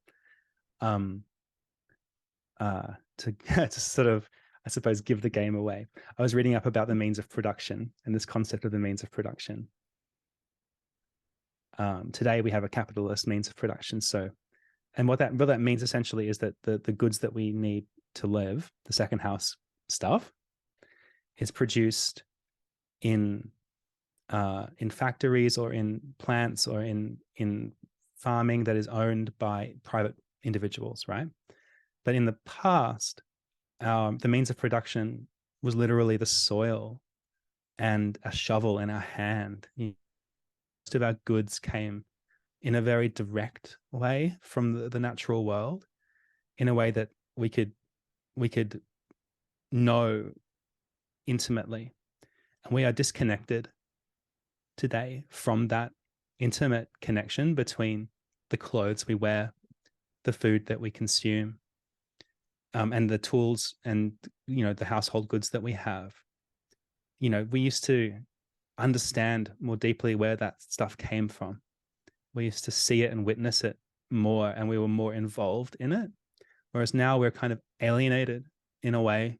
to sort of, I suppose, give the game away, I was reading up about the means of production and this concept of the means of production. Today we have a capitalist means of production. So, and what that means essentially is that the goods that we need to live, the second house stuff, is produced in factories or in plants or in farming that is owned by private individuals, right? But in the past, the means of production was literally the soil and a shovel in our hand. Most of our goods came in a very direct way from the natural world, in a way that we could know intimately. And we are disconnected today from that intimate connection between the clothes we wear, the food that we consume, and the tools and the household goods that we have. We used to understand more deeply where that stuff came from. We used to see it and witness it more, and we were more involved in it. Whereas now we're kind of alienated in a way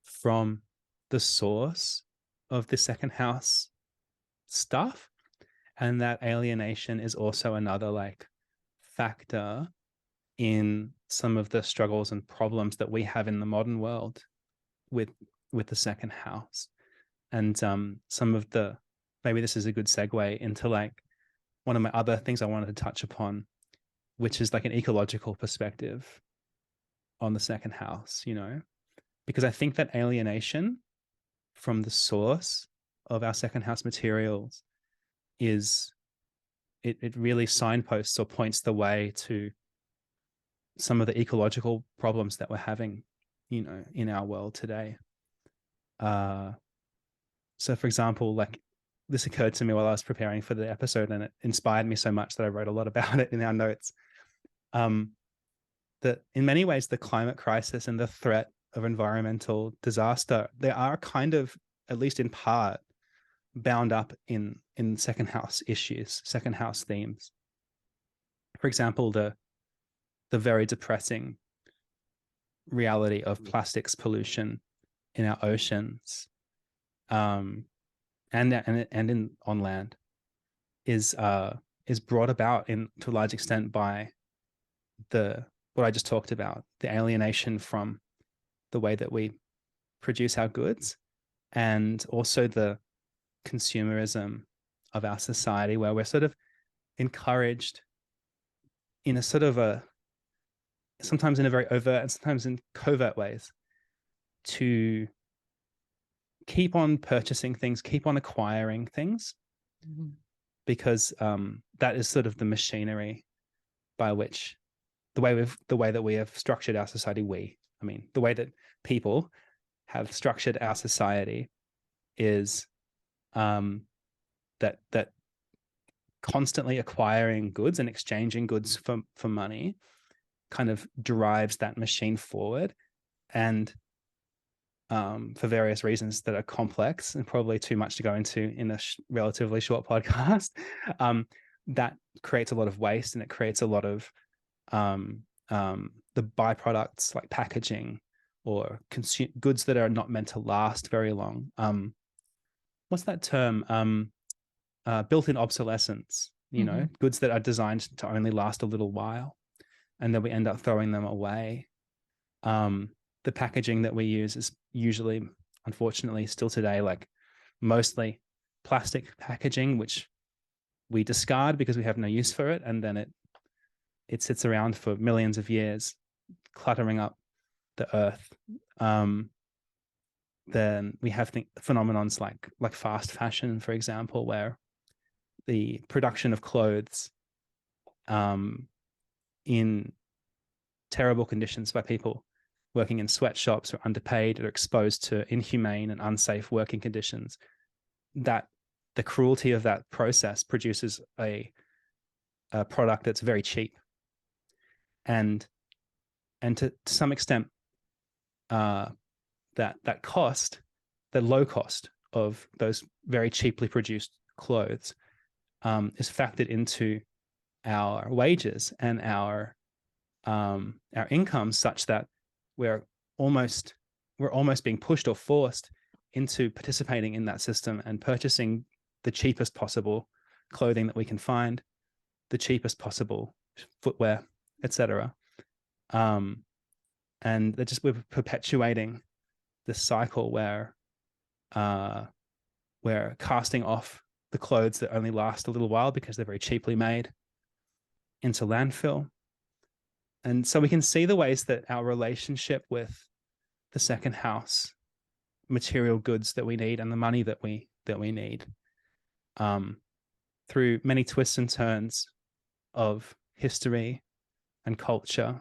from the source of the second house stuff. And that alienation is also another like factor in some of the struggles and problems that we have in the modern world with the second house. And some of the, maybe this is a good segue into like one of my other things I wanted to touch upon, which is like an ecological perspective on the second house, because I think that alienation from the source of our second house materials is, it really signposts or points the way to some of the ecological problems that we're having, in our world today. So for example, like this occurred to me while I was preparing for the episode, and it inspired me so much that I wrote a lot about it in our notes. That in many ways, the climate crisis and the threat of environmental disaster, they are kind of, at least in part, bound up in second house issues, second house themes. For example, the very depressing reality of plastics pollution in our oceans, and in on land, is brought about to a large extent by what I just talked about, the alienation from the way that we produce our goods, and also the consumerism of our society, where we're sort of encouraged in a sort of sometimes in a very overt and sometimes in covert ways to keep on purchasing things, keep on acquiring things, because that is sort of the machinery by which the way that we have structured our society. The way that people have structured our society is that constantly acquiring goods and exchanging goods for money kind of drives that machine forward. And for various reasons that are complex and probably too much to go into in a relatively short podcast, that creates a lot of waste, and it creates a lot of the byproducts like packaging or goods that are not meant to last very long. What's that term? Built-in obsolescence, goods that are designed to only last a little while, and then we end up throwing them away. The packaging that we use is usually, unfortunately, still today, like mostly plastic packaging, which we discard because we have no use for it, and then it it sits around for millions of years, cluttering up the earth. Then we have phenomenons like fast fashion, for example, where the production of clothes in terrible conditions by people working in sweatshops or underpaid or exposed to inhumane and unsafe working conditions, that the cruelty of that process produces a product that's very cheap. And to some extent, that cost, the low cost of those very cheaply produced clothes, is factored into our wages and our income, such that we're almost being pushed or forced into participating in that system and purchasing the cheapest possible clothing that we can find, the cheapest possible footwear, etc. And we're perpetuating this cycle where we're casting off the clothes that only last a little while because they're very cheaply made into landfill. And so we can see the ways that our relationship with the second house, material goods that we need, and the money that we need, through many twists and turns of history and culture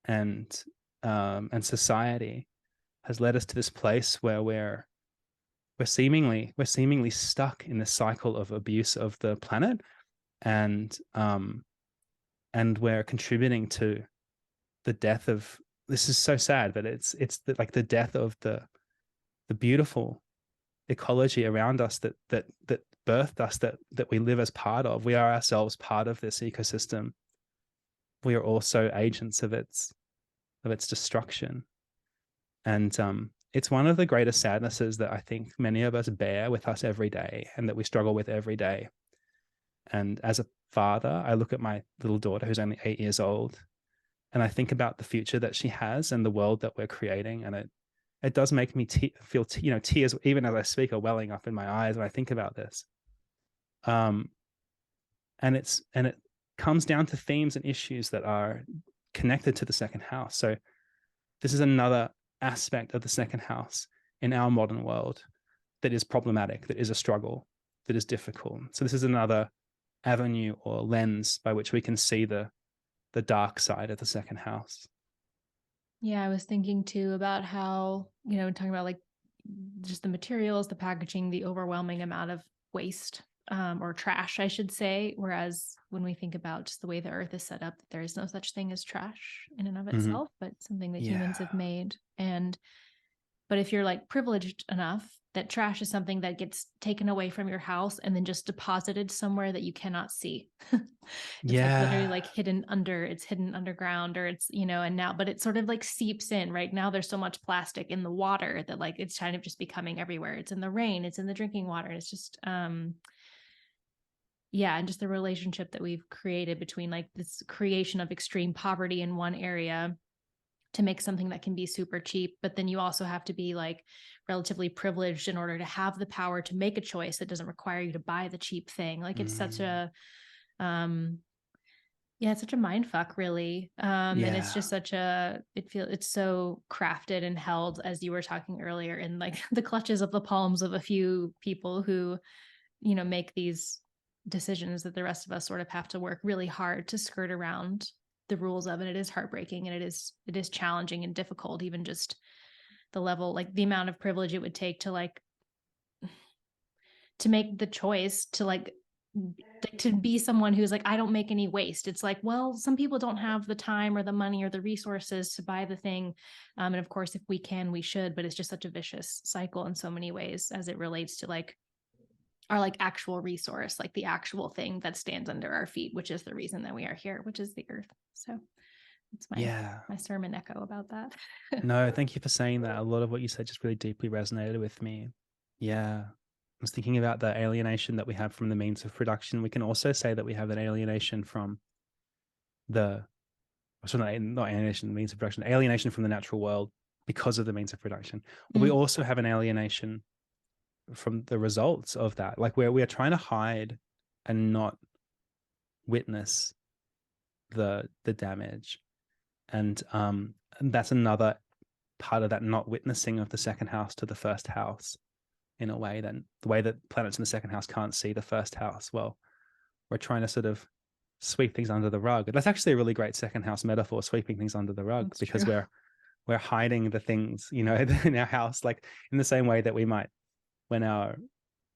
and society, has led us to this place where we're seemingly stuck in this cycle of abuse of the planet, and we're contributing to the death of, this is so sad, but it's like the death of the beautiful ecology around us that birthed us, that we live as part of. We are ourselves part of this ecosystem. We are also agents of its destruction. And it's one of the greatest sadnesses that I think many of us bear with us every day, and that we struggle with every day. And as a father, I look at my little daughter who's only 8 years old, and I think about the future that she has and the world that we're creating. And it does make me feel tears, even as I speak, are welling up in my eyes when I think about this. And it comes down to themes and issues that are connected to the second house. So this is another aspect of the second house in our modern world that is problematic, that is a struggle, that is difficult. So this is another avenue or lens by which we can see the dark side of the second house. Yeah, I was thinking too about how, talking about like just the materials, the packaging, the overwhelming amount of waste, or trash, I should say. Whereas when we think about just the way the earth is set up, there is no such thing as trash in and of itself, but something that humans have made. But if you're like privileged enough, that trash is something that gets taken away from your house and then just deposited somewhere that you cannot see. It's like literally like hidden underground, or it's, and now, but it sort of like seeps in. Right now there's so much plastic in the water that like it's kind of just becoming everywhere. It's in the rain, it's in the drinking water. It's just and just the relationship that we've created between like this creation of extreme poverty in one area to make something that can be super cheap, but then you also have to be like relatively privileged in order to have the power to make a choice that doesn't require you to buy the cheap thing. Like it's such a it's such a mind fuck, really. And it's just it's so crafted and held, as you were talking earlier, in like the clutches of the palms of a few people who, make these decisions that the rest of us sort of have to work really hard to skirt around the rules of. And it is heartbreaking, and it is challenging and difficult, even just the level, like the amount of privilege it would take to like to make the choice to like to be someone who's like, I don't make any waste. It's like, well, some people don't have the time or the money or the resources to buy the thing. And of course, if we can, we should, but it's just such a vicious cycle in so many ways as it relates to like our like actual resource, like the actual thing that stands under our feet, which is the reason that we are here, which is the earth. So it's my sermon echo about that. No, thank you for saying that. A lot of what you said just really deeply resonated with me. Yeah. I was thinking about the alienation that we have from the means of production. We can also say that we have an alienation from not alienation, means of production, alienation from the natural world because of the means of production. But we also have an alienation from the results of that. Like we are trying to hide and not witness the damage. And that's another part of that not witnessing of the second house to the first house, in a way. Then the way that planets in the second house can't see the first house, well, we're trying to sort of sweep things under the rug. That's actually a really great second house metaphor, sweeping things under the rug. That's because true. we're hiding the things, in our house, like in the same way that we might when our,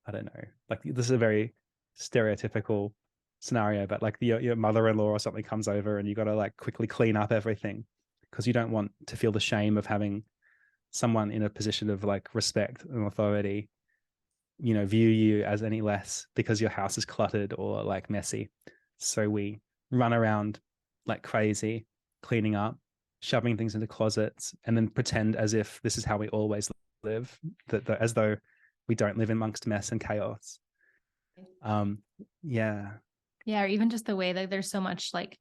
I don't know, like this is a very stereotypical scenario, but like your mother-in-law or something comes over and you got to like quickly clean up everything because you don't want to feel the shame of having someone in a position of like respect and authority, view you as any less because your house is cluttered or like messy. So we run around like crazy, cleaning up, shoving things into closets, and then pretend as if this is how we always live, as though we don't live amongst mess and chaos. Yeah. Yeah, or even just the way that there's so much like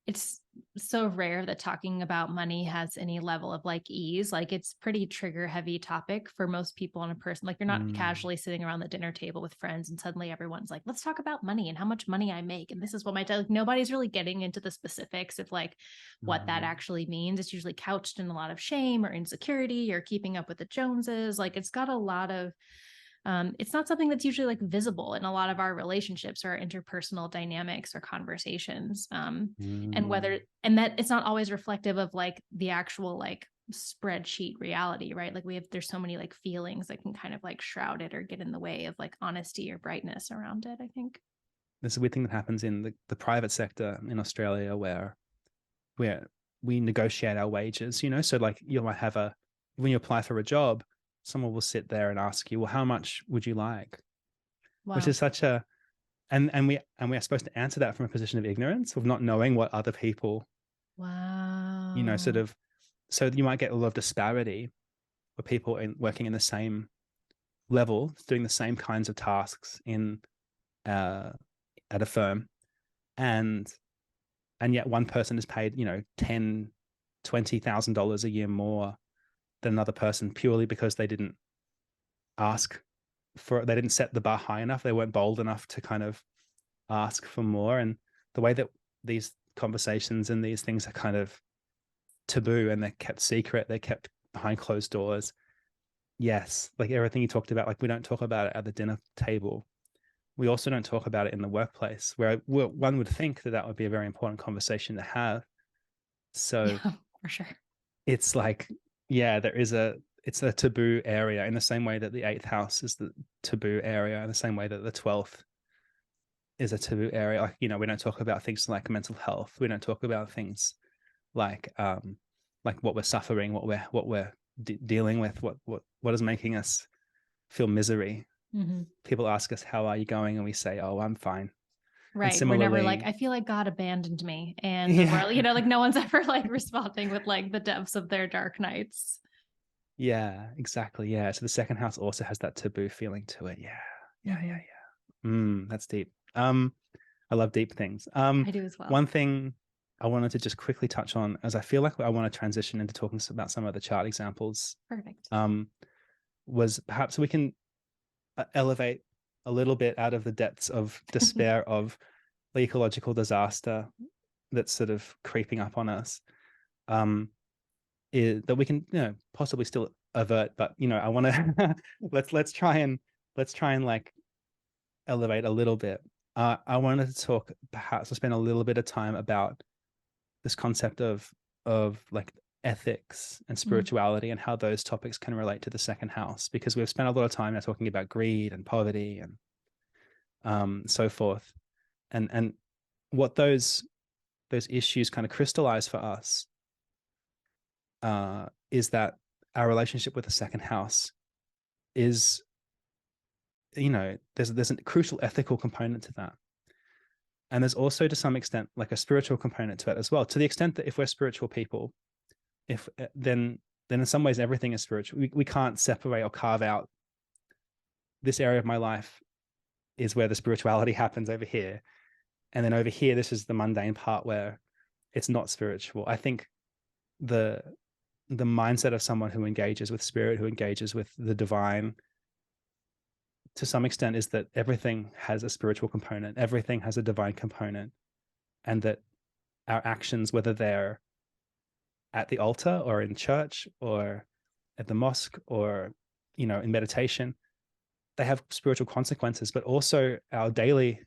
it's so rare that talking about money has any level of like ease. Like it's pretty trigger heavy topic for most people in a person. Like you're not casually sitting around the dinner table with friends and suddenly everyone's like, let's talk about money and how much money I make. And this is what like nobody's really getting into the specifics of like what that actually means. It's usually couched in a lot of shame or insecurity or keeping up with the Joneses. Like it's got a lot of it's not something that's usually like visible in a lot of our relationships or our interpersonal dynamics or conversations. And that it's not always reflective of like the actual like spreadsheet reality, right? Like there's so many like feelings that can kind of like shroud it or get in the way of like honesty or brightness around it, I think. There's a weird thing that happens in the private sector in Australia where we negotiate our wages, so like you might have when you apply for a job, someone will sit there and ask you, well, how much would you like? Wow. Which is such a, and we are supposed to answer that from a position of ignorance, of not knowing what other people, wow. sort of, so you might get a lot of disparity where people working in the same level, doing the same kinds of tasks at a firm, and yet one person is paid, $10,000-$20,000 a year more than another person, purely because they didn't they didn't set the bar high enough. They weren't bold enough to kind of ask for more. And the way that these conversations and these things are kind of taboo and they're kept secret, they're kept behind closed doors. Yes, like everything you talked about, like we don't talk about it at the dinner table. We also don't talk about it in the workplace, where one would think that would be a very important conversation to have. So yeah, for sure. It's like, yeah, it's a taboo area in the same way that the 8th house is the taboo area, in the same way that the 12th is a taboo area. Like, we don't talk about things like mental health. We don't talk about things like what we're suffering, what we're dealing with, what is making us feel misery. Mm-hmm. People ask us, how are you going? And we say, oh, I'm fine. Right. Similarly, we're never like, I feel like God abandoned me. And yeah. like no one's ever like responding with like the depths of their dark nights. Yeah, exactly. Yeah. So the second house also has that taboo feeling to it. Yeah. That's deep. I love deep things. I do as well. One thing I wanted to just quickly touch on, as I feel like I want to transition into talking about some of the chart examples. Perfect. Was perhaps we can elevate a little bit out of the depths of despair of the ecological disaster that's sort of creeping up on us. That we can, possibly still avert, but I want to let's try and like elevate a little bit. I wanted to talk, perhaps, spend a little bit of time about this concept of like ethics and spirituality and how those topics can relate to the second house, because we've spent a lot of time now talking about greed and poverty and so forth, and what those issues kind of crystallize for us is that our relationship with the second house is, there's a crucial ethical component to that. And there's also, to some extent, like a spiritual component to it as well, to the extent that if we're spiritual people, then in some ways everything is spiritual. We can't separate or carve out, this area of my life is where the spirituality happens over here, and then over here, this is the mundane part where it's not spiritual. I think the mindset of someone who engages with spirit, who engages with the divine, to some extent, is that everything has a spiritual component, everything has a divine component, and that our actions, whether they're at the altar or in church or at the mosque or, in meditation, they have spiritual consequences, but also our daily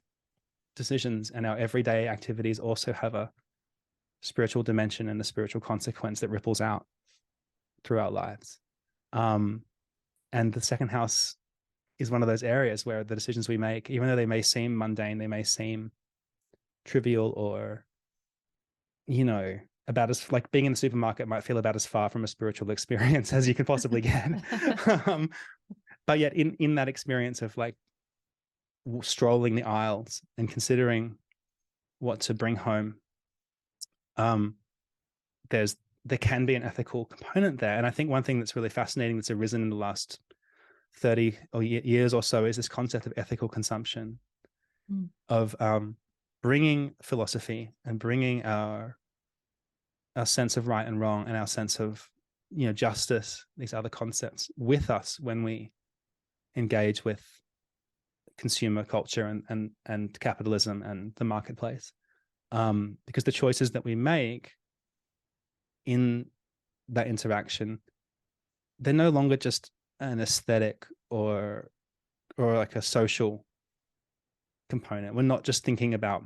decisions and our everyday activities also have a spiritual dimension and a spiritual consequence that ripples out through our lives. And the second house is one of those areas where the decisions we make, even though they may seem mundane, they may seem trivial, or, about as like being in the supermarket might feel about as far from a spiritual experience as you can possibly get. But yet in that experience of like strolling the aisles and considering what to bring home, there can be an ethical component there. And I think one thing that's really fascinating that's arisen in the last 30 years or so is this concept of ethical consumption, of bringing philosophy and bringing our sense of right and wrong and our sense of, justice, these other concepts, with us when we engage with consumer culture and capitalism and the marketplace. Because the choices that we make in that interaction, they're no longer just an aesthetic or like a social component. We're not just thinking about,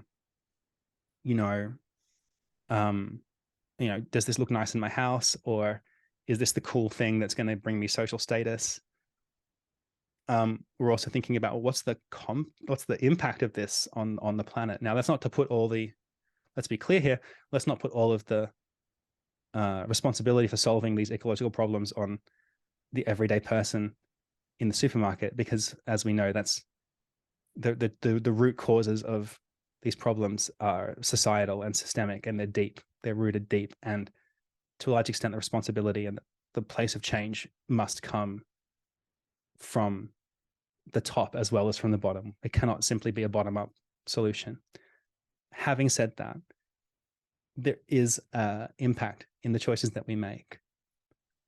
does this look nice in my house, or is this the cool thing that's going to bring me social status? We're also thinking about what's the impact of this on the planet. Now, that's not to put let's be clear here, let's not put all of the responsibility for solving these ecological problems on the everyday person in the supermarket, because as we know, that's the root causes of these problems are societal and systemic, and they're rooted deep, and to a large extent the responsibility and the place of change must come from the top as well as from the bottom. It cannot simply be a bottom-up solution. Having said that, there is impact in the choices that we make,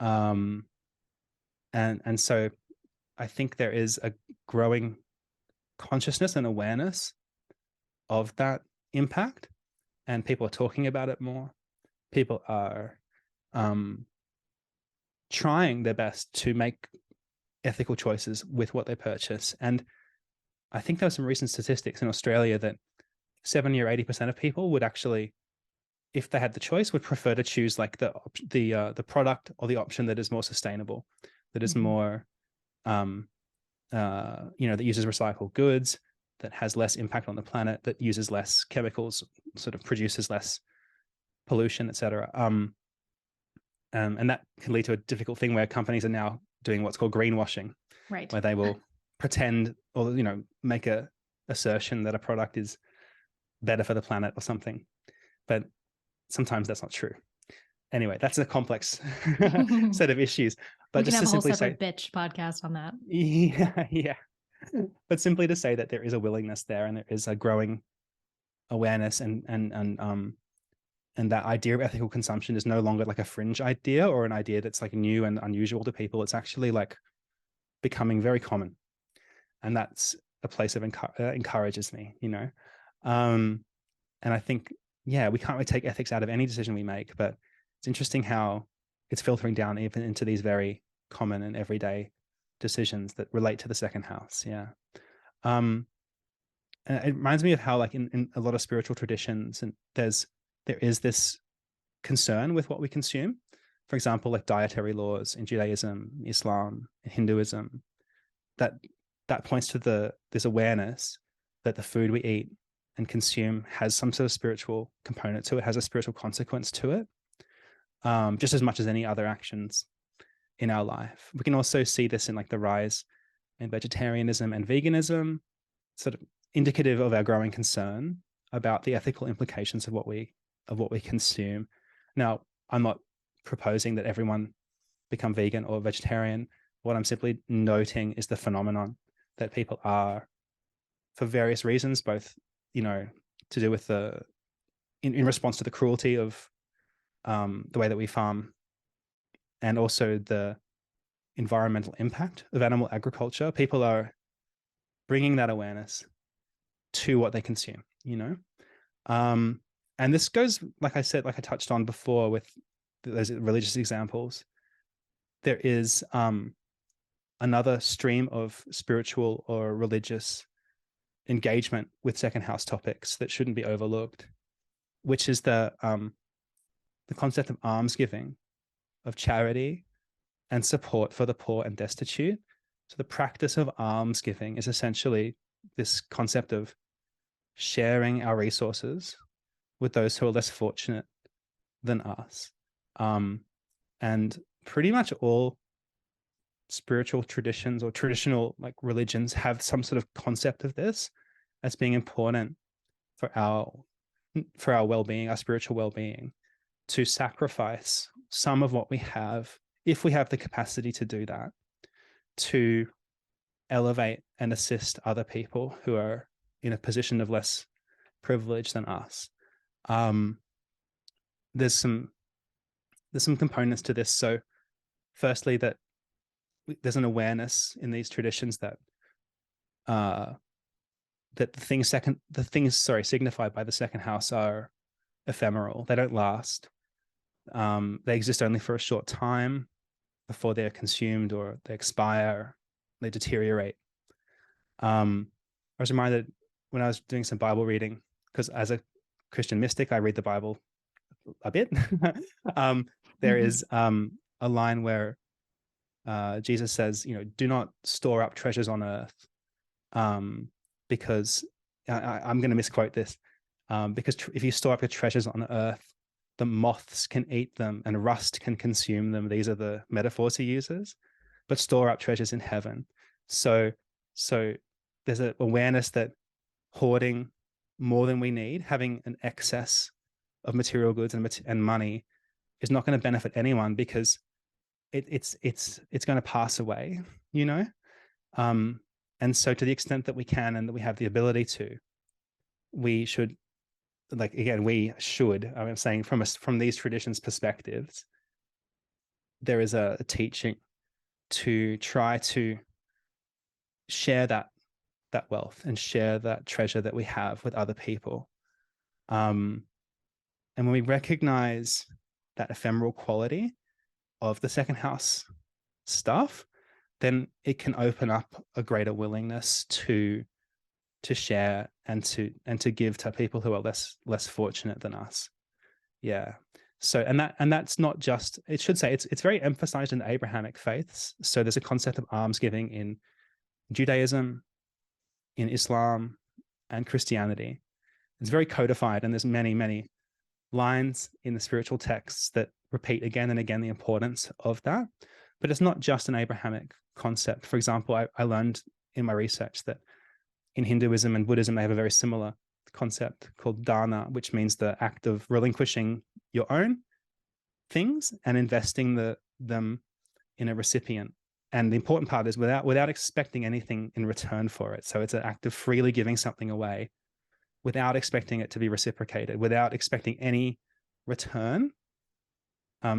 and so I think there is a growing consciousness and awareness of that impact, and people are talking about it more. People are trying their best to make ethical choices with what they purchase. And I think there were some recent statistics in Australia that 70 or 80% of people would actually, if they had the choice, would prefer to choose like the product or the option that is more sustainable, that is more, that uses recycled goods, that has less impact on the planet, that uses less chemicals, sort of produces less pollution, etc. And that can lead to a difficult thing where companies are now doing what's called greenwashing, right? Where they will pretend or make a assertion that a product is better for the planet or something, but sometimes that's not true. Anyway, that's a complex set of issues. But we just can have to a whole simply separate say, bitch podcast on that. Yeah. But simply to say that there is a willingness there, and there is a growing awareness, and that idea of ethical consumption is no longer like a fringe idea or an idea that's like new and unusual to people. It's actually like becoming very common, and that's a place of encourages me, and I think, yeah, we can't really take ethics out of any decision we make, but it's interesting how it's filtering down even into these very common and everyday decisions that relate to the second house. Yeah. And it reminds me of how, like, in a lot of spiritual traditions, and there is this concern with what we consume. For example, like dietary laws in Judaism, Islam, Hinduism, that points to this awareness that the food we eat and consume has some sort of spiritual component to it, has a spiritual consequence to it, just as much as any other actions in our life. We can also see this in like the rise in vegetarianism and veganism, sort of indicative of our growing concern about the ethical implications of what we consume. Now, I'm not proposing that everyone become vegan or vegetarian. What I'm simply noting is the phenomenon that people are, for various reasons, both, to do with in response to the cruelty of the way that we farm, and also the environmental impact of animal agriculture. People are bringing that awareness to what they consume, And this goes, like I said, like I touched on before with those religious examples, there is another stream of spiritual or religious engagement with second house topics that shouldn't be overlooked, which is the concept of almsgiving, of charity and support for the poor and destitute. So the practice of almsgiving is essentially this concept of sharing our resources with those who are less fortunate than us. And pretty much all spiritual traditions or traditional like religions have some sort of concept of this as being important for our well-being, our spiritual well-being, to sacrifice some of what we have, if we have the capacity to do that, to elevate and assist other people who are in a position of less privilege than us. There's some components to this. So firstly, that there's an awareness in these traditions that the things signified by the second house are ephemeral. They don't last. They exist only for a short time before they're consumed or they expire, they deteriorate. I was reminded when I was doing some Bible reading, because as a Christian mystic, I read the Bible a bit. There is a line where Jesus says, do not store up treasures on earth, because I'm going to misquote this, because if you store up your treasures on earth, the moths can eat them and rust can consume them. These are the metaphors he uses, but store up treasures in heaven. So there's an awareness that hoarding more than we need, having an excess of material goods and money, is not going to benefit anyone, because it's going to pass away, and so to the extent that we can and that we have the ability to, we should, I'm saying from these traditions perspectives, there is a teaching to try to share that wealth and share that treasure that we have with other people. And when we recognize that ephemeral quality of the second house stuff, then it can open up a greater willingness to share and to give to people who are less fortunate than us. Yeah. So and that's not just, it should say it's very emphasized in the Abrahamic faiths. So there's a concept of almsgiving in Judaism, in Islam, and Christianity. It's very codified, and there's many lines in the spiritual texts that repeat again and again the importance of that. But it's not just an Abrahamic concept. For example, I learned in my research that in Hinduism and Buddhism, they have a very similar concept called dana, which means the act of relinquishing your own things and investing them in a recipient. And the important part is without expecting anything in return for it. So it's an act of freely giving something away without expecting it to be reciprocated, without expecting any return.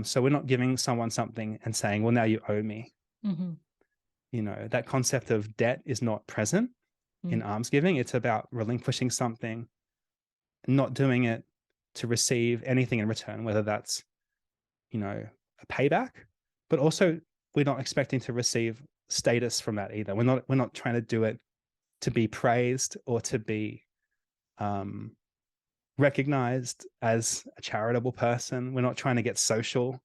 So we're not giving someone something and saying, well, now you owe me. That concept of debt is not present in almsgiving. It's about relinquishing something, not doing it to receive anything in return, whether that's, a payback, but also we're not expecting to receive status from that either. We're not trying to do it to be praised or to be recognized as a charitable person. We're not trying to get social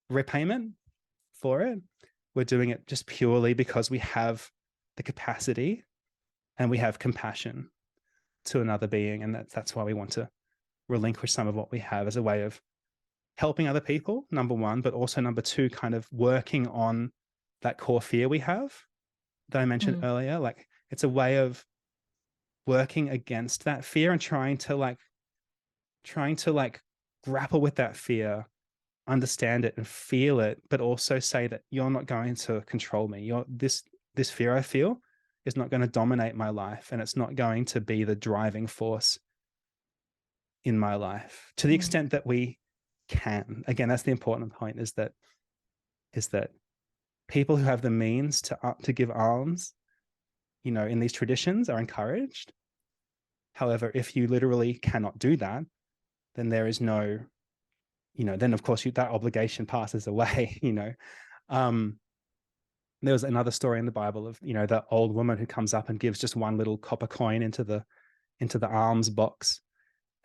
repayment for it. We're doing it just purely because we have the capacity and we have compassion to another being. And that's why we want to relinquish some of what we have as a way of helping other people, number one, but also number two, kind of working on that core fear we have that I mentioned earlier. Like, it's a way of working against that fear and trying to grapple with that fear, understand it and feel it, but also say that you're not going to control me. This fear I feel is not going to dominate my life, and it's not going to be the driving force in my life to the extent that we can. Again, that's the important point, is that people who have the means to give alms, in these traditions, are encouraged. However, if you literally cannot do that, then there is no, then of course that obligation passes away. There was another story in the Bible of, the old woman who comes up and gives just one little copper coin into the alms box,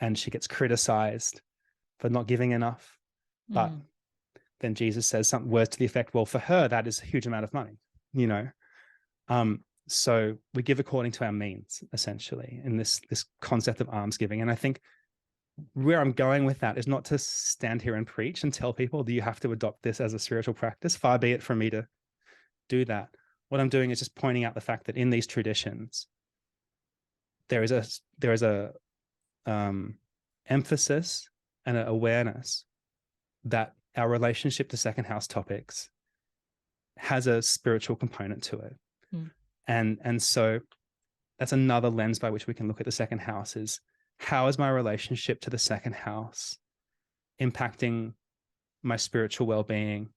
and she gets criticized for not giving enough. But then Jesus says some words to the effect, well, for her, that is a huge amount of money, So we give according to our means, essentially, in this concept of almsgiving. And I think where I'm going with that is not to stand here and preach and tell people that you have to adopt this as a spiritual practice. Far be it from me to do that. What I'm doing is just pointing out the fact that in these traditions, there is a emphasis and an awareness that our relationship to second house topics has a spiritual component to it. And so that's another lens by which we can look at the second house, is how is my relationship to the second house impacting my spiritual well-being?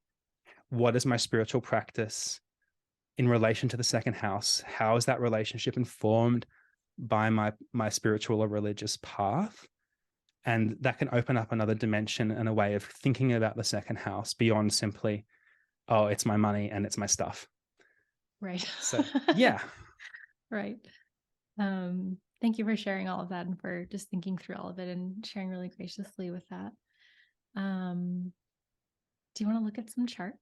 What is my spiritual practice in relation to the second house? How is that relationship informed by my spiritual or religious path? And that can open up another dimension and a way of thinking about the second house beyond simply, oh, it's my money and it's my stuff. Right. So, yeah. Right. Thank you for sharing all of that and for just thinking through all of it and sharing really graciously with that. Do you want to look at some charts?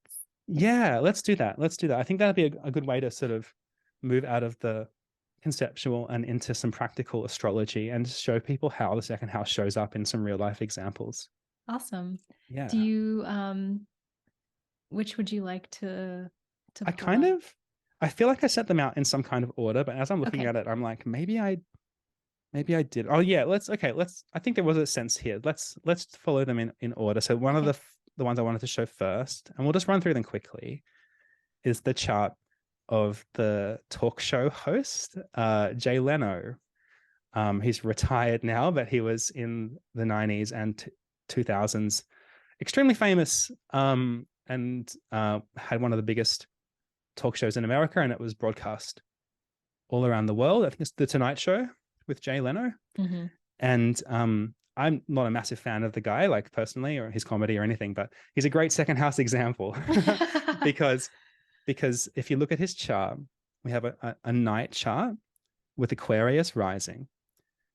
Yeah, let's do that. I think that'd be a good way to sort of move out of the conceptual and into some practical astrology and show people how the second house shows up in some real life examples. Awesome. Yeah. Do you, which would you like to I feel like I set them out in some kind of order, but as I'm looking at it, I'm like, maybe I did. Oh yeah, I think there was a sense here. Let's follow them in order. So one of the ones I wanted to show first, and we'll just run through them quickly, is the chart of the talk show host, Jay Leno. He's retired now, but he was in the 90s and 2000s extremely famous, and had one of the biggest talk shows in America, and it was broadcast all around the world. I think it's The Tonight Show with Jay Leno. And I'm not a massive fan of the guy, like personally, or his comedy or anything, but he's a great second house example because if you look at his chart, we have a night chart with Aquarius rising,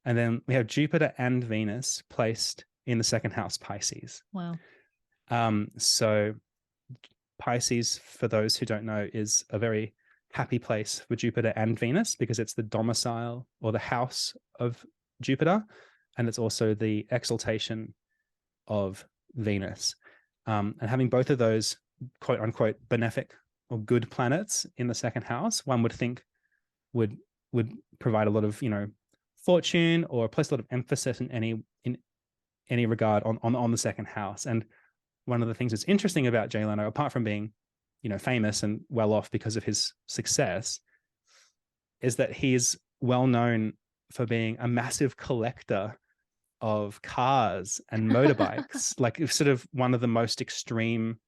and then we have Jupiter and Venus placed in the second house, Pisces. Wow. So Pisces, for those who don't know, is a very happy place for Jupiter and Venus because it's the domicile or the house of Jupiter, and it's also the exaltation of Venus. And having both of those quote unquote benefic or good planets in the second house, one would think would provide a lot of fortune or place a lot of emphasis in any regard on the second house. And one of the things that's interesting about Jay Leno, apart from being, famous and well off because of his success, is that he's well known for being a massive collector of cars and motorbikes. Like sort of one of the most extreme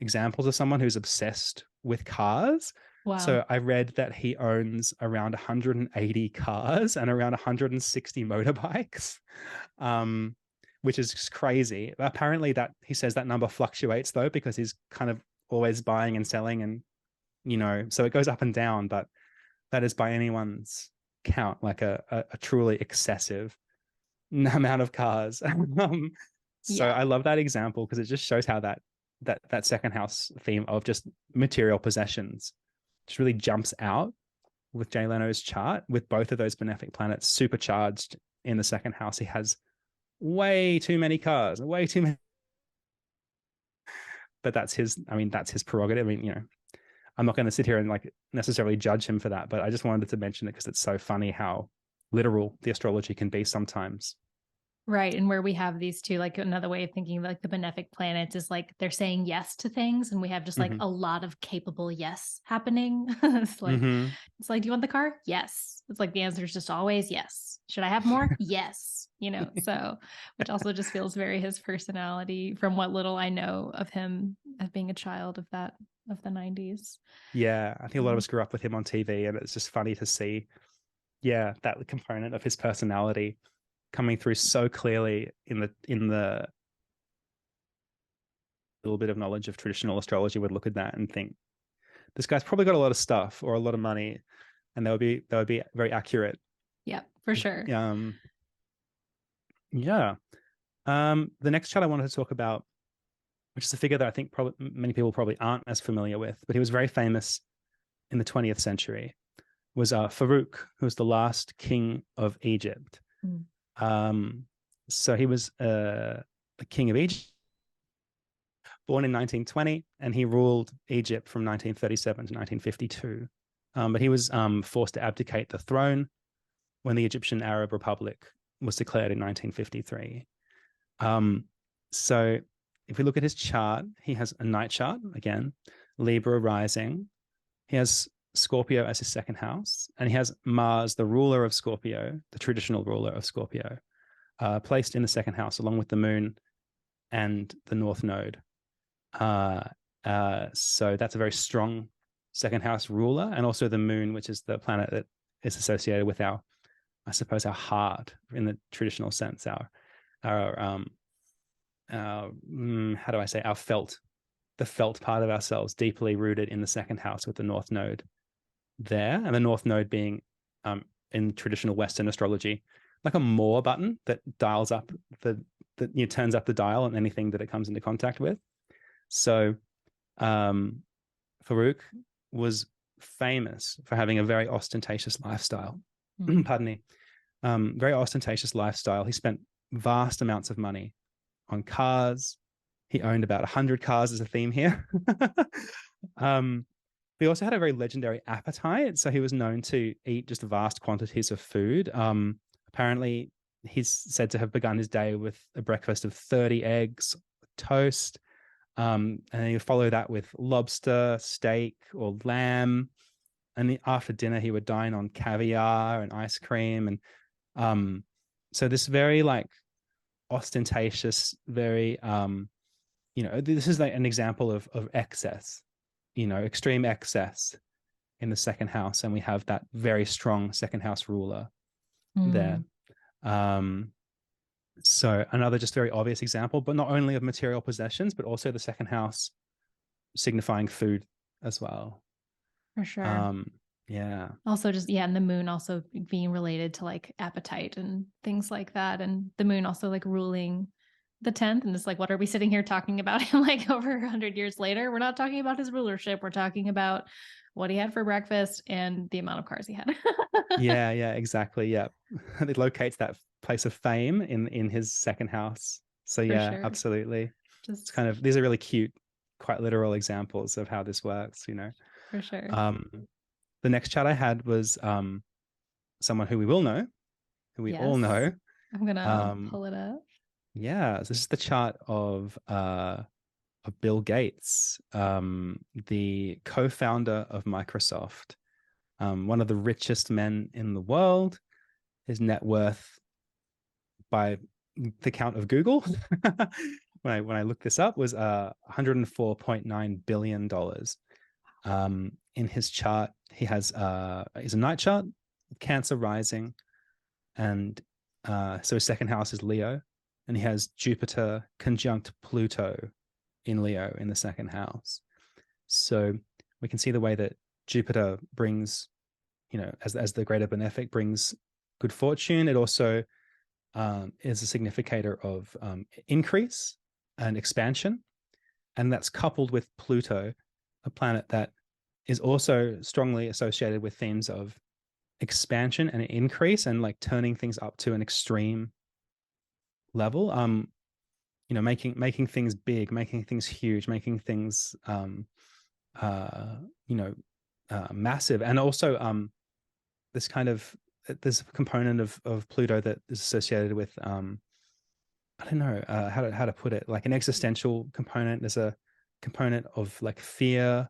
examples of someone who's obsessed with cars. Wow. So I read that he owns around 180 cars and around 160 motorbikes. Which is crazy. Apparently that he says that number fluctuates though, because he's kind of always buying and selling and, so it goes up and down, but that is by anyone's count, like a truly excessive amount of cars. So I love that example because it just shows how that second house theme of just material possessions just really jumps out with Jay Leno's chart, with both of those benefic planets supercharged in the second house. He has way too many cars, way too many. But that's his prerogative. I mean, I'm not going to sit here and like necessarily judge him for that, but I just wanted to mention it because it's so funny how literal the astrology can be sometimes. Right. And where we have these two, like another way of thinking, like the benefic planets is like they're saying yes to things, and we have just like a lot of capable yes happening. It's like, do you want the car? Yes. It's like the answer is just always yes. Should I have more? Yes. So which also just feels very his personality from what little I know of him as being a child of the 90s. Yeah. I think a lot of us grew up with him on TV, and it's just funny to see, that component of his personality coming through so clearly in the little bit of knowledge of traditional astrology would look at that and think, this guy's probably got a lot of stuff or a lot of money, and that would be very accurate. Yeah, for sure. Yeah. The next chart I wanted to talk about, which is a figure that I think probably many people probably aren't as familiar with, but he was very famous in the 20th century, was Farouk, who was the last king of Egypt. So he was the king of Egypt, born in 1920, and he ruled Egypt from 1937 to 1952. But he was forced to abdicate the throne when the Egyptian Arab Republic was declared in 1953. So if we look at his chart, he has a night chart, again, Libra rising. He has Scorpio as his second house, and he has Mars, the ruler of Scorpio, the traditional ruler of Scorpio, placed in the second house along with the moon and the North Node. So that's a very strong second house ruler, and also the moon, which is the planet that is associated with our heart in the traditional sense, our how do I say, the felt part of ourselves, deeply rooted in the second house with the North Node there, and the North Node being in traditional Western astrology like a more button that dials up turns up the dial on anything that it comes into contact with. So Farouk was famous for having a very ostentatious lifestyle. Pardon me. Very ostentatious lifestyle. He spent vast amounts of money on cars. He owned about 100 cars as a theme here. He also had a very legendary appetite. So he was known to eat just vast quantities of food. Apparently, he's said to have begun his day with a breakfast of 30 eggs, toast, and he would follow that with lobster, steak, or lamb. And after dinner, he would dine on caviar and ice cream. And so this very like ostentatious, very, this is like an example of excess, extreme excess in the second house. And we have that very strong second house ruler there. So another just very obvious example, but not only of material possessions, but also the second house signifying food as well. For sure. Yeah. Also just, and the moon also being related to like appetite and things like that. And the moon also like ruling the 10th. And it's like, what are we sitting here talking about him like over 100 years later? We're not talking about his rulership. We're talking about what he had for breakfast and the amount of cars he had. Yeah, exactly. Yeah. It locates that place of fame in his second house. So yeah, sure. Absolutely. It's kind of, these are really cute, quite literal examples of how this works, For sure. The next chart I had was someone who we will know, who we all know. I'm gonna pull it up. Yeah, this is the chart of Bill Gates, the co-founder of Microsoft, one of the richest men in the world. His net worth, by the count of Google, when I looked this up, was $104.9 billion. In his chart, he's a night chart, Cancer rising, and so his second house is Leo, and he has Jupiter conjunct Pluto in Leo in the second house. So we can see the way that Jupiter brings, as the greater benefic, brings good fortune. It also is a significator of increase and expansion, and that's coupled with Pluto, a planet that is also strongly associated with themes of expansion and increase and like turning things up to an extreme level. Making things big, making things huge, making things massive. And also this kind of, there's a component of Pluto that is associated with I don't know how to put it, like an existential component. There's a component of like fear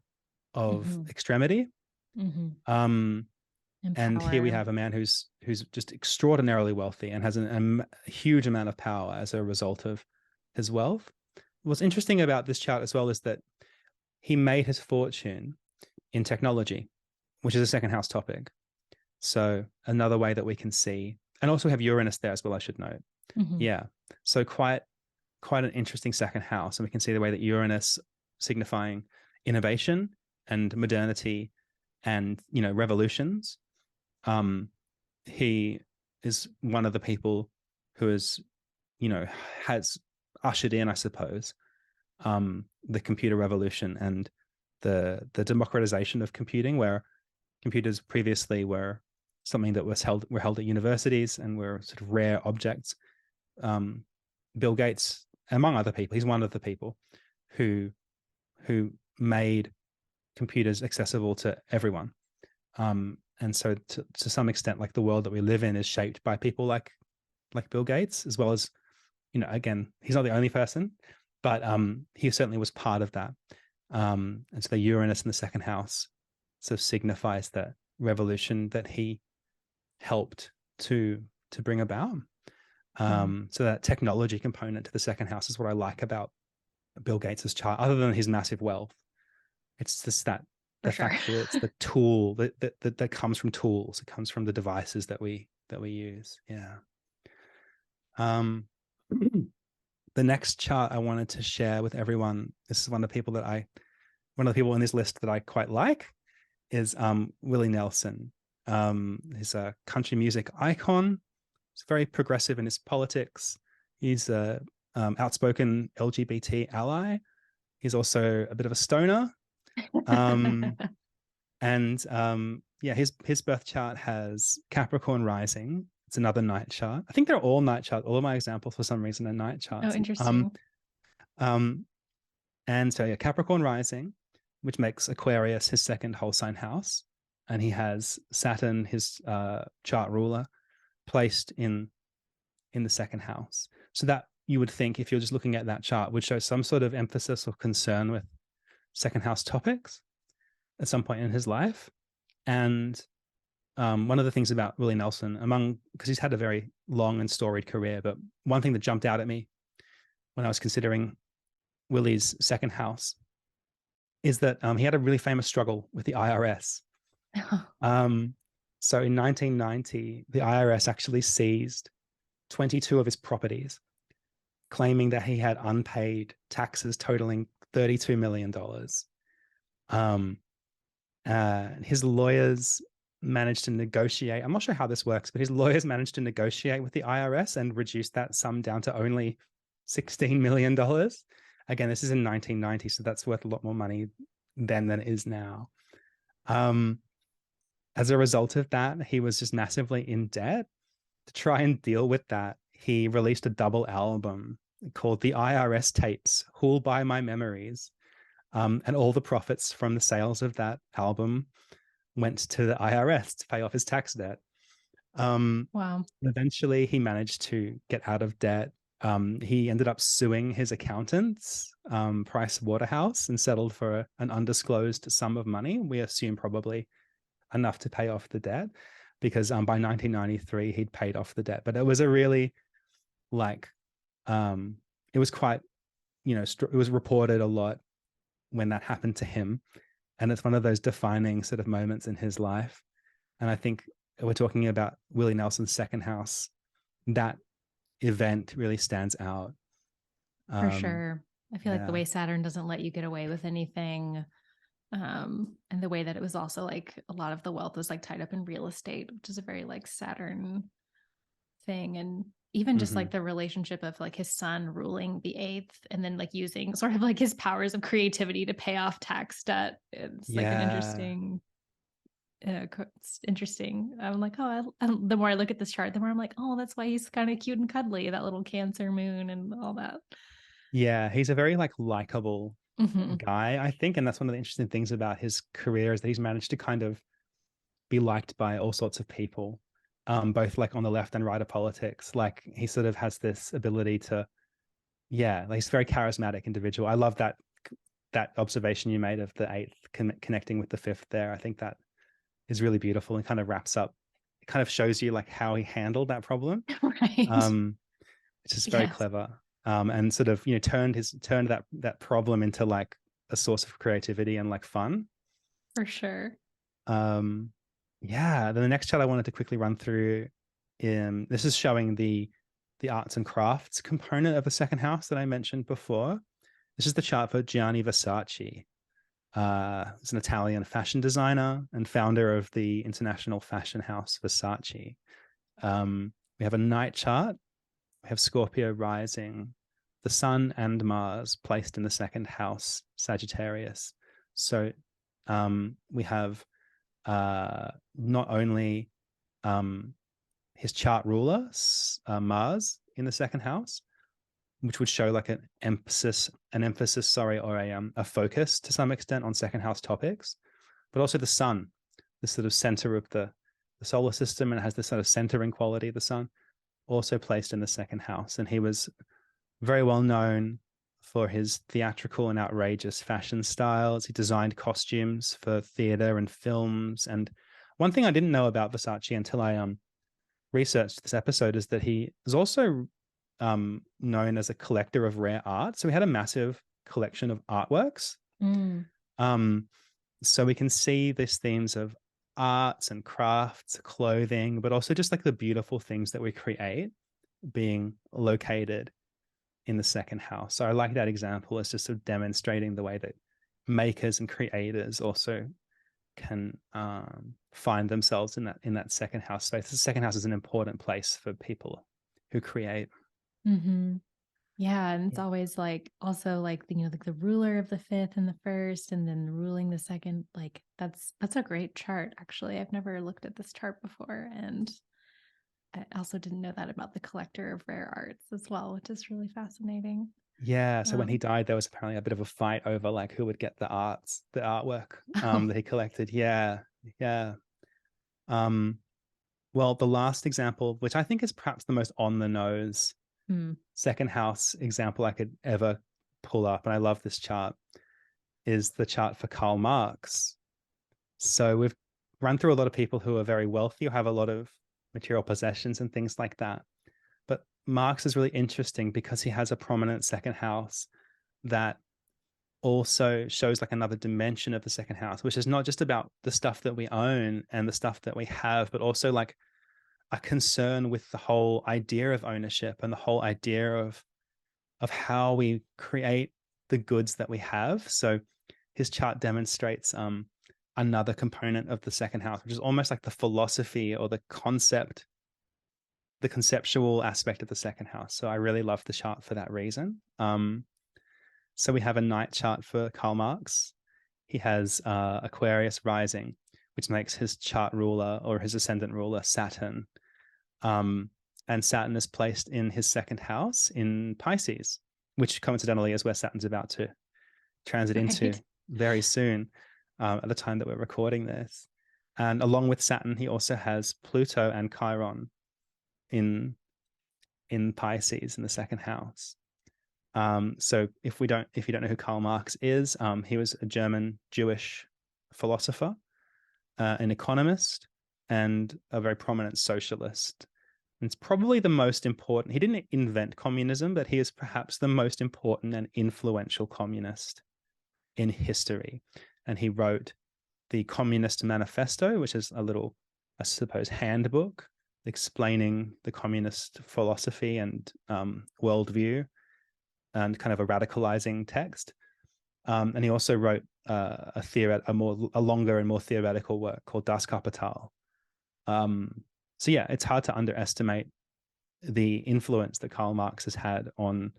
of extremity. And here we have a man who's just extraordinarily wealthy and has a huge amount of power as a result of his wealth. What's interesting about this chart as well is that he made his fortune in technology, which is a second house topic. So another way that we can see and also we have Uranus there as well, I should note. Mhm. Yeah. So quite an interesting second house. And we can see the way that Uranus signifying innovation and modernity and, you know, revolutions. He is one of the people who is, you know, has ushered in, I suppose, the computer revolution and the democratization of computing, where computers previously were something that were held at universities and were sort of rare objects. Bill Gates, among other people, he's one of the people who made computers accessible to everyone. And so to some extent, like the world that we live in is shaped by people like Bill Gates, as well as, you know, again, he's not the only person, but he certainly was part of that. And so the Uranus in the second house sort of signifies that revolution that he helped to bring about. So that technology component to the second house is what I like about Bill Gates's chart, other than his massive wealth. It's just that For the sure. fact that it's the tool that comes from tools. It comes from the devices that we use. Yeah. The next chart I wanted to share with everyone. This is one of the people in this list that I quite like is Willie Nelson. He's a country music icon. He's very progressive in his politics. He's a outspoken LGBT ally. He's also a bit of a stoner. Yeah, his birth chart has Capricorn rising. It's another night chart. I think they're all night charts. All of my examples, for some reason, are night Oh, charts. interesting. And so yeah, Capricorn rising, which makes Aquarius his second whole sign house, and he has Saturn, his chart ruler, placed in the second house. So that you would think, if you're just looking at that chart, would show some sort of emphasis or concern with second house topics at some point in his life. And one of the things about Willie Nelson, because he's had a very long and storied career, but one thing that jumped out at me when I was considering Willie's second house is that he had a really famous struggle with the IRS. So in 1990, the IRS actually seized 22 of his properties, claiming that he had unpaid taxes totaling $32 million. His lawyers managed to negotiate. I'm not sure how this works, but his lawyers managed to negotiate with the IRS and reduce that sum down to only $16 million. Again, this is in 1990, so that's worth a lot more money then than it is now. As a result of that, he was just massively in debt. To try and deal with that, he released a double album called The IRS Tapes, Who'll Buy My Memories? And all the profits from the sales of that album went to the IRS to pay off his tax debt. Wow. Eventually, he managed to get out of debt. He ended up suing his accountants, Price Waterhouse, and settled for an undisclosed sum of money. We assume probably enough to pay off the debt, because by 1993 he'd paid off the debt. But it was a really it was quite, it was reported a lot when that happened to him, and it's one of those defining sort of moments in his life. And I think we're talking about Willie Nelson's second house. That event really stands out. For sure. I feel like the Yeah. way Saturn doesn't let you get away with anything, and the way that it was also like a lot of the wealth was like tied up in real estate, which is a very like Saturn thing. And even just like the relationship of like his son ruling the eighth and then like using sort of like his powers of creativity to pay off tax debt. It's like an interesting, it's interesting. I'm like, the more I look at this chart, the more I'm like, oh, that's why he's kind of cute and cuddly, that little Cancer moon and all that. Yeah, he's a very like likable guy, I think, and that's one of the interesting things about his career, is that he's managed to kind of be liked by all sorts of people, both like on the left and right of politics. Like he sort of has this ability to, like, he's a very charismatic individual. I love that observation you made of the eighth connecting with the fifth there. I think that is really beautiful and kind of wraps up. It kind of shows you like how he handled that problem, Right. which is very clever. And sort of, turned that problem into like a source of creativity and like fun. For sure. Then the next chart I wanted to quickly run through this is showing the arts and crafts component of the second house that I mentioned before. This is the chart for Gianni Versace. He's an Italian fashion designer and founder of the international fashion house Versace. We have a night chart. We have Scorpio rising, the Sun and Mars placed in the second house, Sagittarius. So we have not only his chart ruler, Mars, in the second house, which would show like an emphasis, or a focus to some extent on second house topics, but also the Sun, the sort of center of the solar system, and it has this sort of centering quality of the Sun, also placed in the second house. And he was very well known for his theatrical and outrageous fashion styles. He designed costumes for theater and films. And one thing I didn't know about Versace until I researched this episode is that he is also known as a collector of rare art. So he had a massive collection of artworks. So we can see these themes of arts and crafts, clothing, but also just like the beautiful things that we create being located in the second house. So I like that example as just sort of demonstrating the way that makers and creators also can find themselves in that second house space. The second house is an important place for people who create. Yeah, and it's always like also like like the ruler of the fifth and the first, and then ruling the second. Like that's a great chart. Actually, I've never looked at this chart before, and I also didn't know that about the collector of rare arts as well, which is really fascinating. Yeah. So when he died, there was apparently a bit of a fight over like who would get the artwork that he collected. Yeah. Yeah. Well, the last example, which I think is perhaps the most on the nose second house example I could ever pull up, and I love this chart, is the chart for Karl Marx. So we've run through a lot of people who are very wealthy, who have a lot of material possessions and things like that. But Marx is really interesting because he has a prominent second house that also shows like another dimension of the second house, which is not just about the stuff that we own and the stuff that we have, but also like a concern with the whole idea of ownership and the whole idea of how we create the goods that we have. So his chart demonstrates another component of the second house, which is almost like the philosophy or the conceptual aspect of the second house. So I really love the chart for that reason. So we have a night chart for Karl Marx. He has Aquarius rising, which makes his chart ruler or his ascendant ruler Saturn. And Saturn is placed in his second house in Pisces, which coincidentally is where Saturn's about to transit into very soon, at the time that we're recording this. And along with Saturn, he also has Pluto and Chiron in Pisces in the second house. So if you don't know who Karl Marx is, he was a German Jewish philosopher, an economist, and a very prominent socialist. And it's probably the most important. He didn't invent communism, but he is perhaps the most important and influential communist in history. And he wrote the Communist Manifesto, which is a little, I suppose, handbook explaining the communist philosophy and worldview, and kind of a radicalizing text. And he also wrote a longer and more theoretical work called Das Kapital. So yeah, it's hard to underestimate the influence that Karl Marx has had on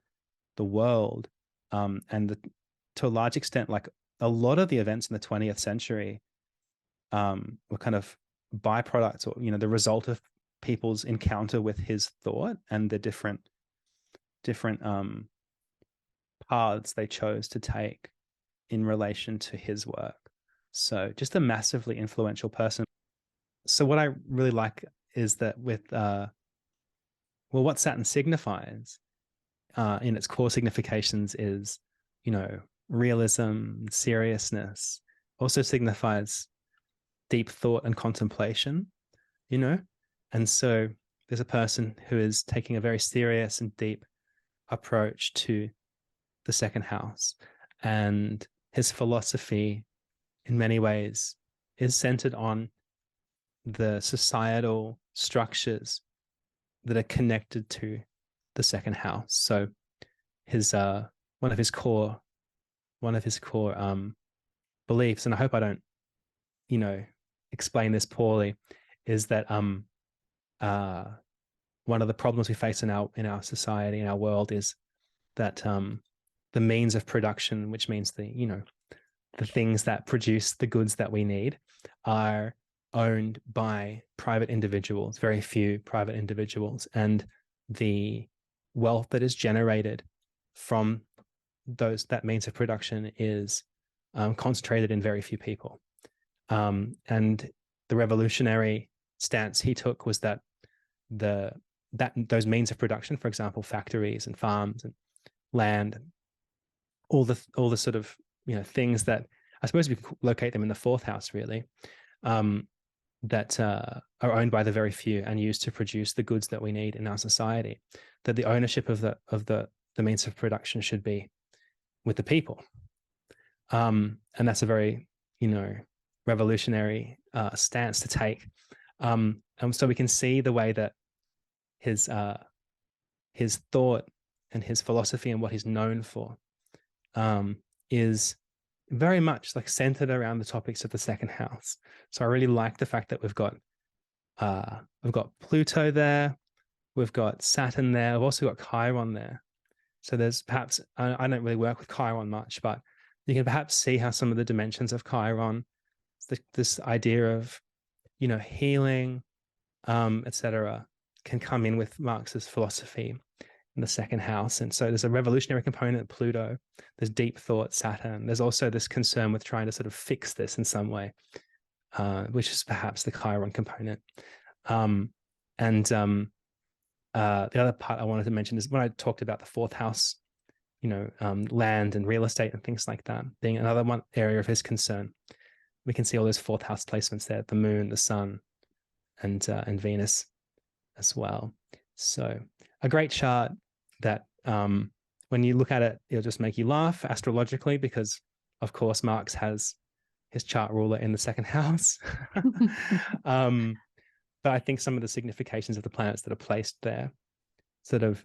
the world, and to a large extent, like a lot of the events in the 20th century were kind of byproducts, or the result of people's encounter with his thought and the different paths they chose to take in relation to his work. So just a massively influential person. So what I really like is that with what Saturn signifies in its core significations is, realism, seriousness, also signifies deep thought and contemplation, and so there's a person who is taking a very serious and deep approach to the second house, and his philosophy in many ways is centered on the societal structures that are connected to the second house. So his one of his core beliefs, and I hope I don't, explain this poorly, is that one of the problems we face in our society, in our world, is that the means of production, which means the things that produce the goods that we need, are owned by private individuals, very few private individuals, and the wealth that is generated from that means of production is concentrated in very few people. And the revolutionary stance he took was that those means of production, for example, factories and farms and land, all the sort of things that I suppose we could locate them in the fourth house, really, that are owned by the very few and used to produce the goods that we need in our society. That the ownership of the means of production should be with the people, and that's a very revolutionary stance to take. And so we can see the way that his thought and his philosophy and what he's known for is very much like centered around the topics of the second house. So I really like the fact that we've got Pluto there, we've got Saturn there, we've also got Chiron there. So there's perhaps, I don't really work with Chiron much, but you can perhaps see how some of the dimensions of Chiron, this idea of healing, etc., can come in with Marx's philosophy in the second house. And so there's a revolutionary component, Pluto, there's deep thought, Saturn, there's also this concern with trying to sort of fix this in some way, which is perhaps the Chiron component. The other part I wanted to mention is when I talked about the fourth house, land and real estate and things like that being another one area of his concern. We can see all those fourth house placements there, the moon, the sun, and Venus as well. So a great chart that when you look at it, it'll just make you laugh astrologically, because of course Marx has his chart ruler in the second house. But I think some of the significations of the planets that are placed there sort of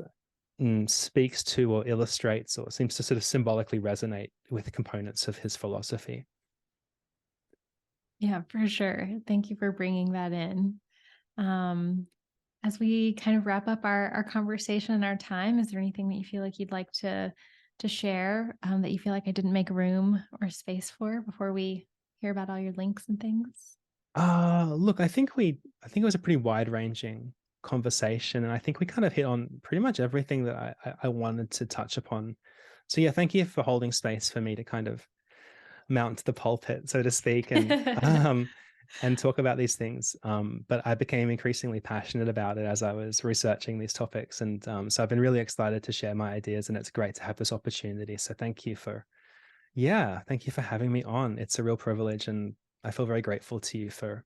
speaks to or illustrates or seems to sort of symbolically resonate with the components of his philosophy. Yeah, for sure. Thank you for bringing that in. As we kind of wrap up our conversation and our time, is there anything that you feel like you'd like to share that you feel like I didn't make room or space for before we hear about all your links and things? Look, I think it was a pretty wide-ranging conversation, and I think we kind of hit on pretty much everything that I wanted to touch upon. So yeah, thank you for holding space for me to kind of mount the pulpit, so to speak, and talk about these things. But I became increasingly passionate about it as I was researching these topics, and so I've been really excited to share my ideas, and it's great to have this opportunity. So thank you for having me on. It's a real privilege, and I feel very grateful to you for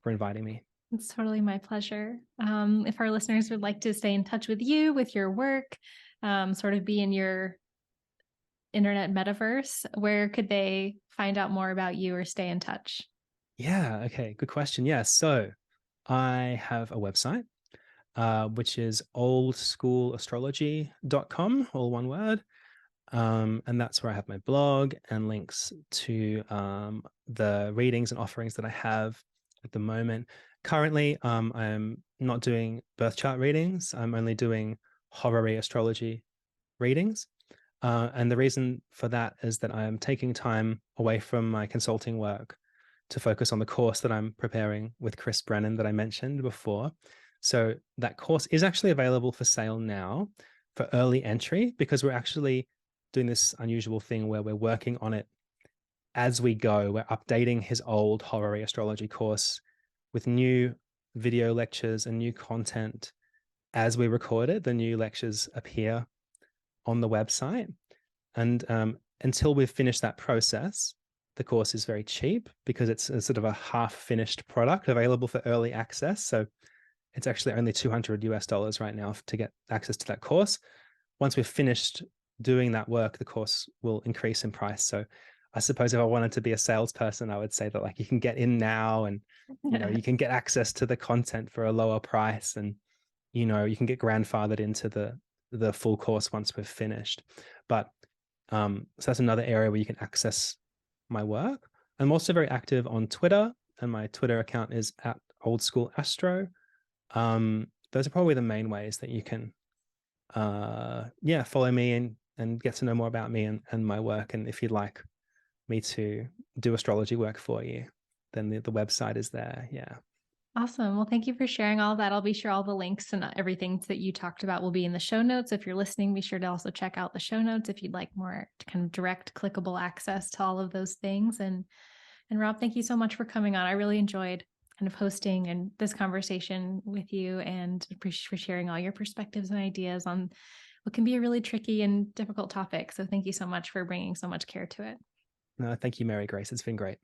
inviting me. It's totally my pleasure. If our listeners would like to stay in touch with you, with your work, sort of be in your internet metaverse, where could they find out more about you or stay in touch? Yeah, okay, good question. Yeah, so I have a website, which is oldschoolastrology.com, all one word. And that's where I have my blog and links to the readings and offerings that I have at the moment. Currently, I'm not doing birth chart readings. I'm only doing horary astrology readings. And the reason for that is that I am taking time away from my consulting work to focus on the course that I'm preparing with Chris Brennan that I mentioned before. So that course is actually available for sale now for early entry, because we're actually doing this unusual thing where we're working on it as we go. We're updating his old horary astrology course with new video lectures and new content as we record it. The new lectures appear on the website. And until we've finished that process, the course is very cheap because it's a sort of a half-finished product available for early access. So it's actually only $200 right now to get access to that course. Once we've finished doing that work, the course will increase in price. So I suppose if I wanted to be a salesperson, I would say that like you can get in now and you can get access to the content for a lower price, and you can get grandfathered into the full course once we've finished. But so that's another area where you can access my work. I'm also very active on Twitter, and my Twitter account is at Old School Astro. Those are probably the main ways that you can follow me and get to know more about me and my work. And if you'd like me to do astrology work for you, then the website is there. Yeah. Awesome. Well, thank you for sharing all of that. I'll be sure all the links and everything that you talked about will be in the show notes. If you're listening, be sure to also check out the show notes if you'd like more kind of direct clickable access to all of those things. And Rob, thank you so much for coming on. I really enjoyed kind of hosting and this conversation with you, and appreciate for sharing all your perspectives and ideas on what can be a really tricky and difficult topic. So thank you so much for bringing so much care to it. No, thank you, Mary Grace. It's been great.